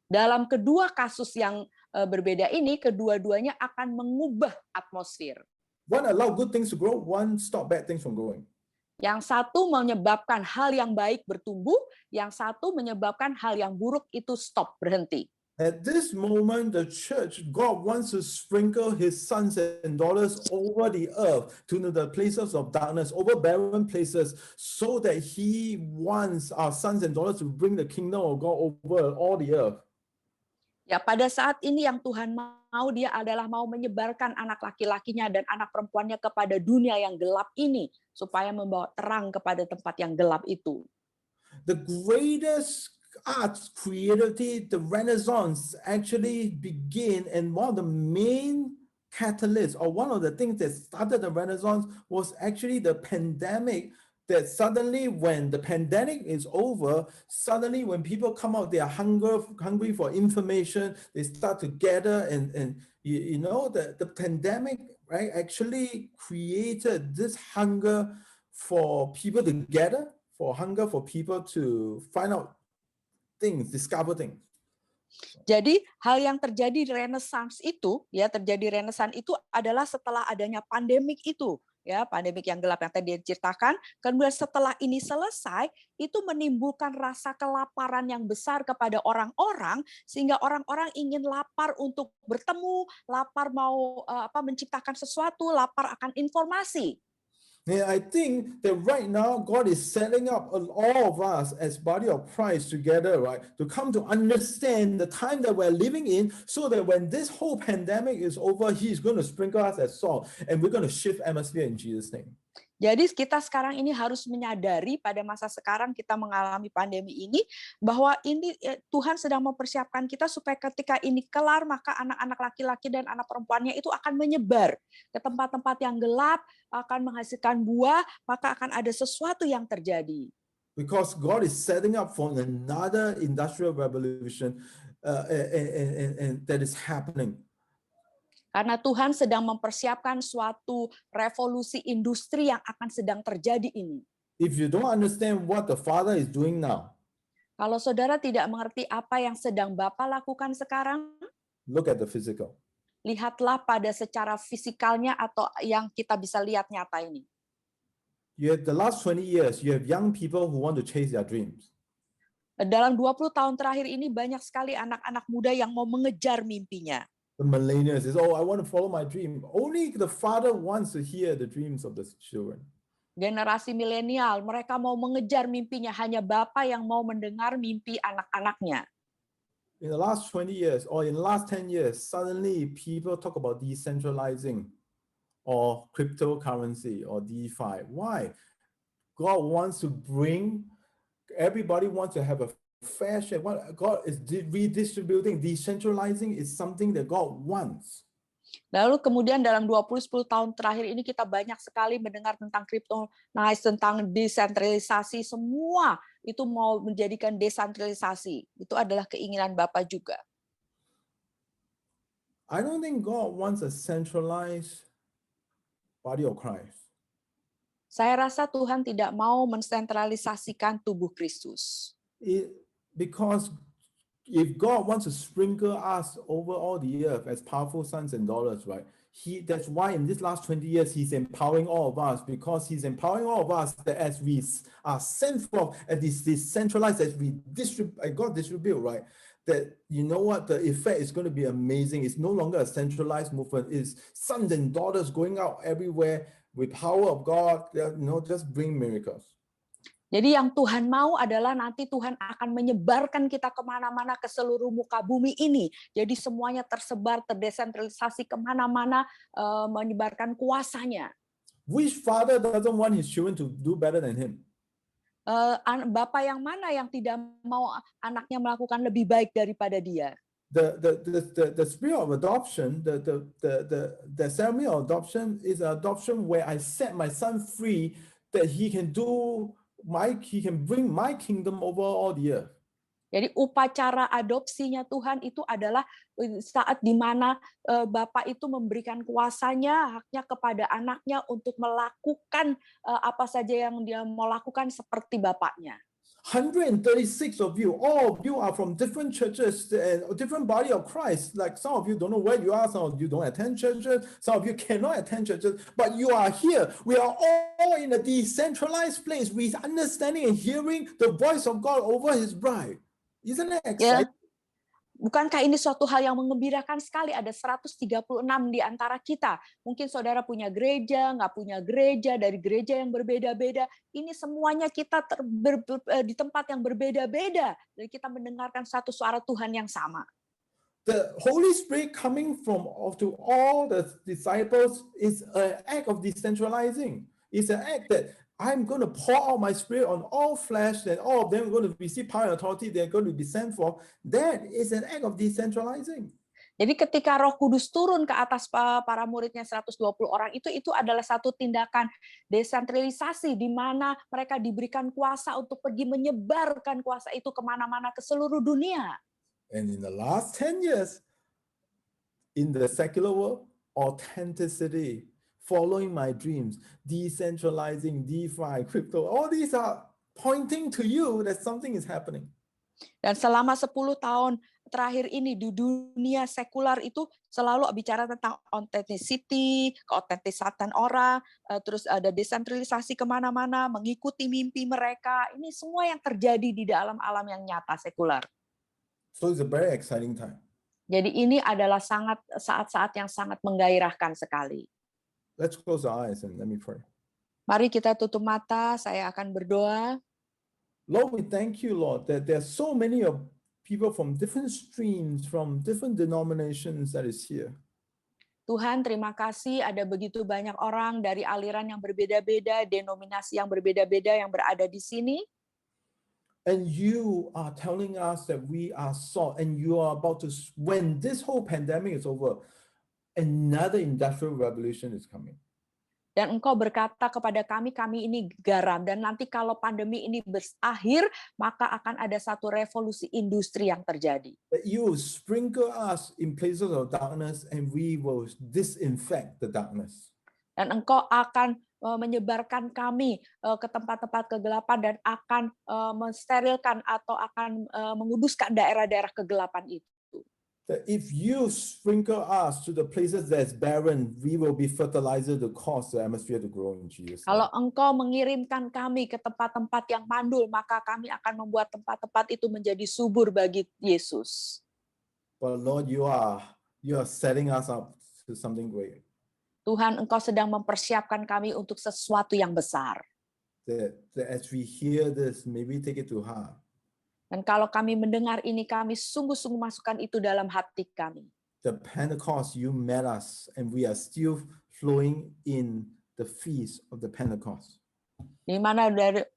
Dalam kedua kasus yang berbeda ini, kedua-duanya akan mengubah atmosfer. One allow good things to grow, one stop bad things from growing. Yang satu menyebabkan hal yang baik bertumbuh, yang satu menyebabkan hal yang buruk itu stop, berhenti. At this moment, the church, God wants to sprinkle his sons and daughters over the earth to the places of darkness, over barren places, so that he wants our sons and daughters to bring the kingdom of God over all the earth. Ya, pada saat ini yang Tuhan mau, dia adalah mau menyebarkan anak laki-lakinya dan anak perempuannya kepada dunia yang gelap ini, supaya membawa terang kepada tempat yang gelap itu. The greatest arts creativity, the Renaissance actually begin, and one of the main catalysts or one of the things that started the Renaissance was actually the pandemic. That suddenly when the pandemic is over, suddenly when people come out, they are hungry for information, they start to gather and you know, the pandemic, right, actually created this hunger for people to gather, for hunger for people to find out things, discover things. Jadi hal yang terjadi di Renaissance itu, ya, terjadi Renaissance itu adalah setelah adanya pandemik itu. Ya, pandemik yang gelap yang tadi diceritakan, kemudian setelah ini selesai, itu menimbulkan rasa kelaparan yang besar kepada orang-orang, sehingga orang-orang ingin lapar untuk bertemu, lapar mau menciptakan sesuatu, lapar akan informasi. Yeah, I think that right now God is setting up all of us as body of Christ together, right, to come to understand the time that we're living in, so that when this whole pandemic is over, He's going to sprinkle us as salt, and we're going to shift atmosphere in Jesus' name. Jadi kita sekarang ini harus menyadari pada masa sekarang kita mengalami pandemi ini, bahwa ini Tuhan sedang mempersiapkan kita supaya ketika ini kelar, maka anak-anak laki-laki dan anak perempuannya itu akan menyebar ke tempat-tempat yang gelap, akan menghasilkan buah, maka akan ada sesuatu yang terjadi. Because God is setting up for another industrial revolution and that is happening. Karena Tuhan sedang mempersiapkan suatu revolusi industri yang akan sedang terjadi ini. If you don't understand what the Father is doing now, kalau saudara tidak mengerti apa yang sedang Bapa lakukan sekarang, look at the physical. Lihatlah pada secara fisikalnya atau yang kita bisa lihat nyata ini. You have the last 20 years, you have young people who want to chase their dreams. Dalam 20 tahun terakhir ini banyak sekali anak-anak muda yang mau mengejar mimpinya. The millennials is, I want to follow my dream. Only the father wants to hear the dreams of the children. Generasi milenial, mereka mau mengejar mimpinya, hanya Bapa yang mau mendengar mimpi anak-anaknya. in the last 20 years or in the last 10 years, suddenly people talk about decentralizing or cryptocurrency or DeFi. Why? God wants to bring, everybody wants to have a fair share. What God is redistributing, decentralizing is something that God wants. Lalu kemudian dalam 10 tahun terakhir ini kita banyak sekali mendengar tentang cryptonize, tentang desentralisasi, semua itu mau menjadikan desentralisasi. Itu adalah keinginan Bapak juga. I don't think God wants a centralized body of Christ. Saya rasa Tuhan tidak mau mensentralisasikan tubuh Kristus. Because if God wants to sprinkle us over all the earth as powerful sons and daughters, right? That's why in this last 20 years, he's empowering all of us, because he's empowering all of us that as we are sent forth, as this decentralized, as we God distribute, right? That, you know what, the effect is going to be amazing. It's no longer a centralized movement. It's sons and daughters going out everywhere with power of God, just bring miracles. Jadi yang Tuhan mau adalah nanti Tuhan akan menyebarkan kita kemana-mana ke seluruh muka bumi ini. Jadi semuanya tersebar, terdesentralisasi kemana-mana, menyebarkan kuasanya. Which father doesn't want his children to do better than him? Bapak yang mana yang tidak mau anaknya melakukan lebih baik daripada dia? The spirit of adoption, the ceremony of adoption is an adoption where I set my son free, that he can bring my kingdom over all the earth. Jadi upacara adopsinya Tuhan itu adalah saat di mana Bapak itu memberikan kuasanya, haknya kepada anaknya untuk melakukan apa saja yang dia mau lakukan seperti Bapaknya. 136 of you, all of you are from different churches and different body of Christ. Like some of you don't know where you are, some of you don't attend churches, some of you cannot attend churches, but you are here. We are all in a decentralized place with understanding and hearing the voice of God over his bride. Isn't that exciting? Ya. Bukankah ini suatu hal yang mengembirakan sekali? Ada 136 di antara kita. Mungkin saudara punya gereja, nggak punya gereja, dari gereja yang berbeda-beda. Ini semuanya kita di tempat yang berbeda-beda. Dan kita mendengarkan satu suara Tuhan yang sama. The Holy Spirit coming to all the disciples is an act of decentralizing. It's an act that I'm going to pour out my spirit on all flesh, and all of them are going to receive power and authority. They're going to be sent forth. That is an act of decentralizing. Jadi ketika Roh Kudus turun ke atas para muridnya 120 orang itu adalah satu tindakan desentralisasi di mana mereka diberikan kuasa untuk pergi menyebarkan kuasa itu kemana-mana ke seluruh dunia. And in the last 10 years, in the secular world, authenticity, following my dreams, decentralizing, DeFi, crypto, all these are pointing to you that something is happening. Dan selama 10 tahun terakhir ini di dunia sekular itu selalu bicara tentang authenticity, keautentisan orang, terus ada desentralisasi kemana-mana, mengikuti mimpi mereka. Ini semua yang terjadi di dalam alam yang nyata sekular. So it's a very exciting time. Jadi ini adalah saat-saat yang sangat menggairahkan sekali. Let's close our eyes and let me pray. Mari kita tutup mata, saya akan berdoa. Lord, we thank you, Lord, that there are so many of people from different streams, from different denominations that is here. Tuhan, terima kasih ada begitu banyak orang dari aliran yang berbeda-beda, denominasi yang berbeda-beda yang berada di sini. And you are telling us that we are salt, and you are about to, when this whole pandemic is over, another industrial revolution is coming. Dan Engkau berkata kepada kami ini garam. Dan nanti kalau pandemi ini berakhir, maka akan ada satu revolusi industri yang terjadi. That you will sprinkle us in places of darkness, and we will disinfect the darkness. Dan Engkau akan menyebarkan kami ke tempat-tempat kegelapan dan akan mensterilkan atau akan menguduskan daerah-daerah kegelapan itu. That if you sprinkle us to the places that's barren, we will be fertilizer to cause the atmosphere to grow in Jesus. Kalau Engkau mengirimkan kami ke tempat-tempat yang mandul, maka kami akan membuat tempat-tempat itu menjadi subur bagi Yesus. But Lord, you are setting us up to something great. Tuhan, Engkau sedang mempersiapkan kami untuk sesuatu yang besar. That as we hear this, maybe take it to heart. Dan kalau kami mendengar ini, kami sungguh-sungguh masukkan itu dalam hati kami. The Pentecost, you met us, and we are still flowing in the feast of the Pentecost. Di mana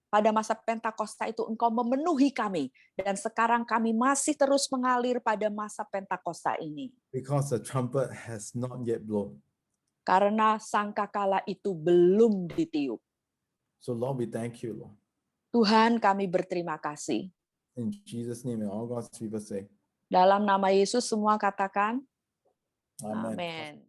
pada masa Pentakosta itu engkau memenuhi kami. Dan sekarang kami masih terus mengalir pada masa Pentakosta ini. Because the trumpet has not yet blown. Karena sangkakala itu belum ditiup. So Lord, we thank you, Lord. Tuhan, kami berterima kasih. In Jesus' name, and all God's people say, Dalam nama Yesus semua katakan, Amen. amin.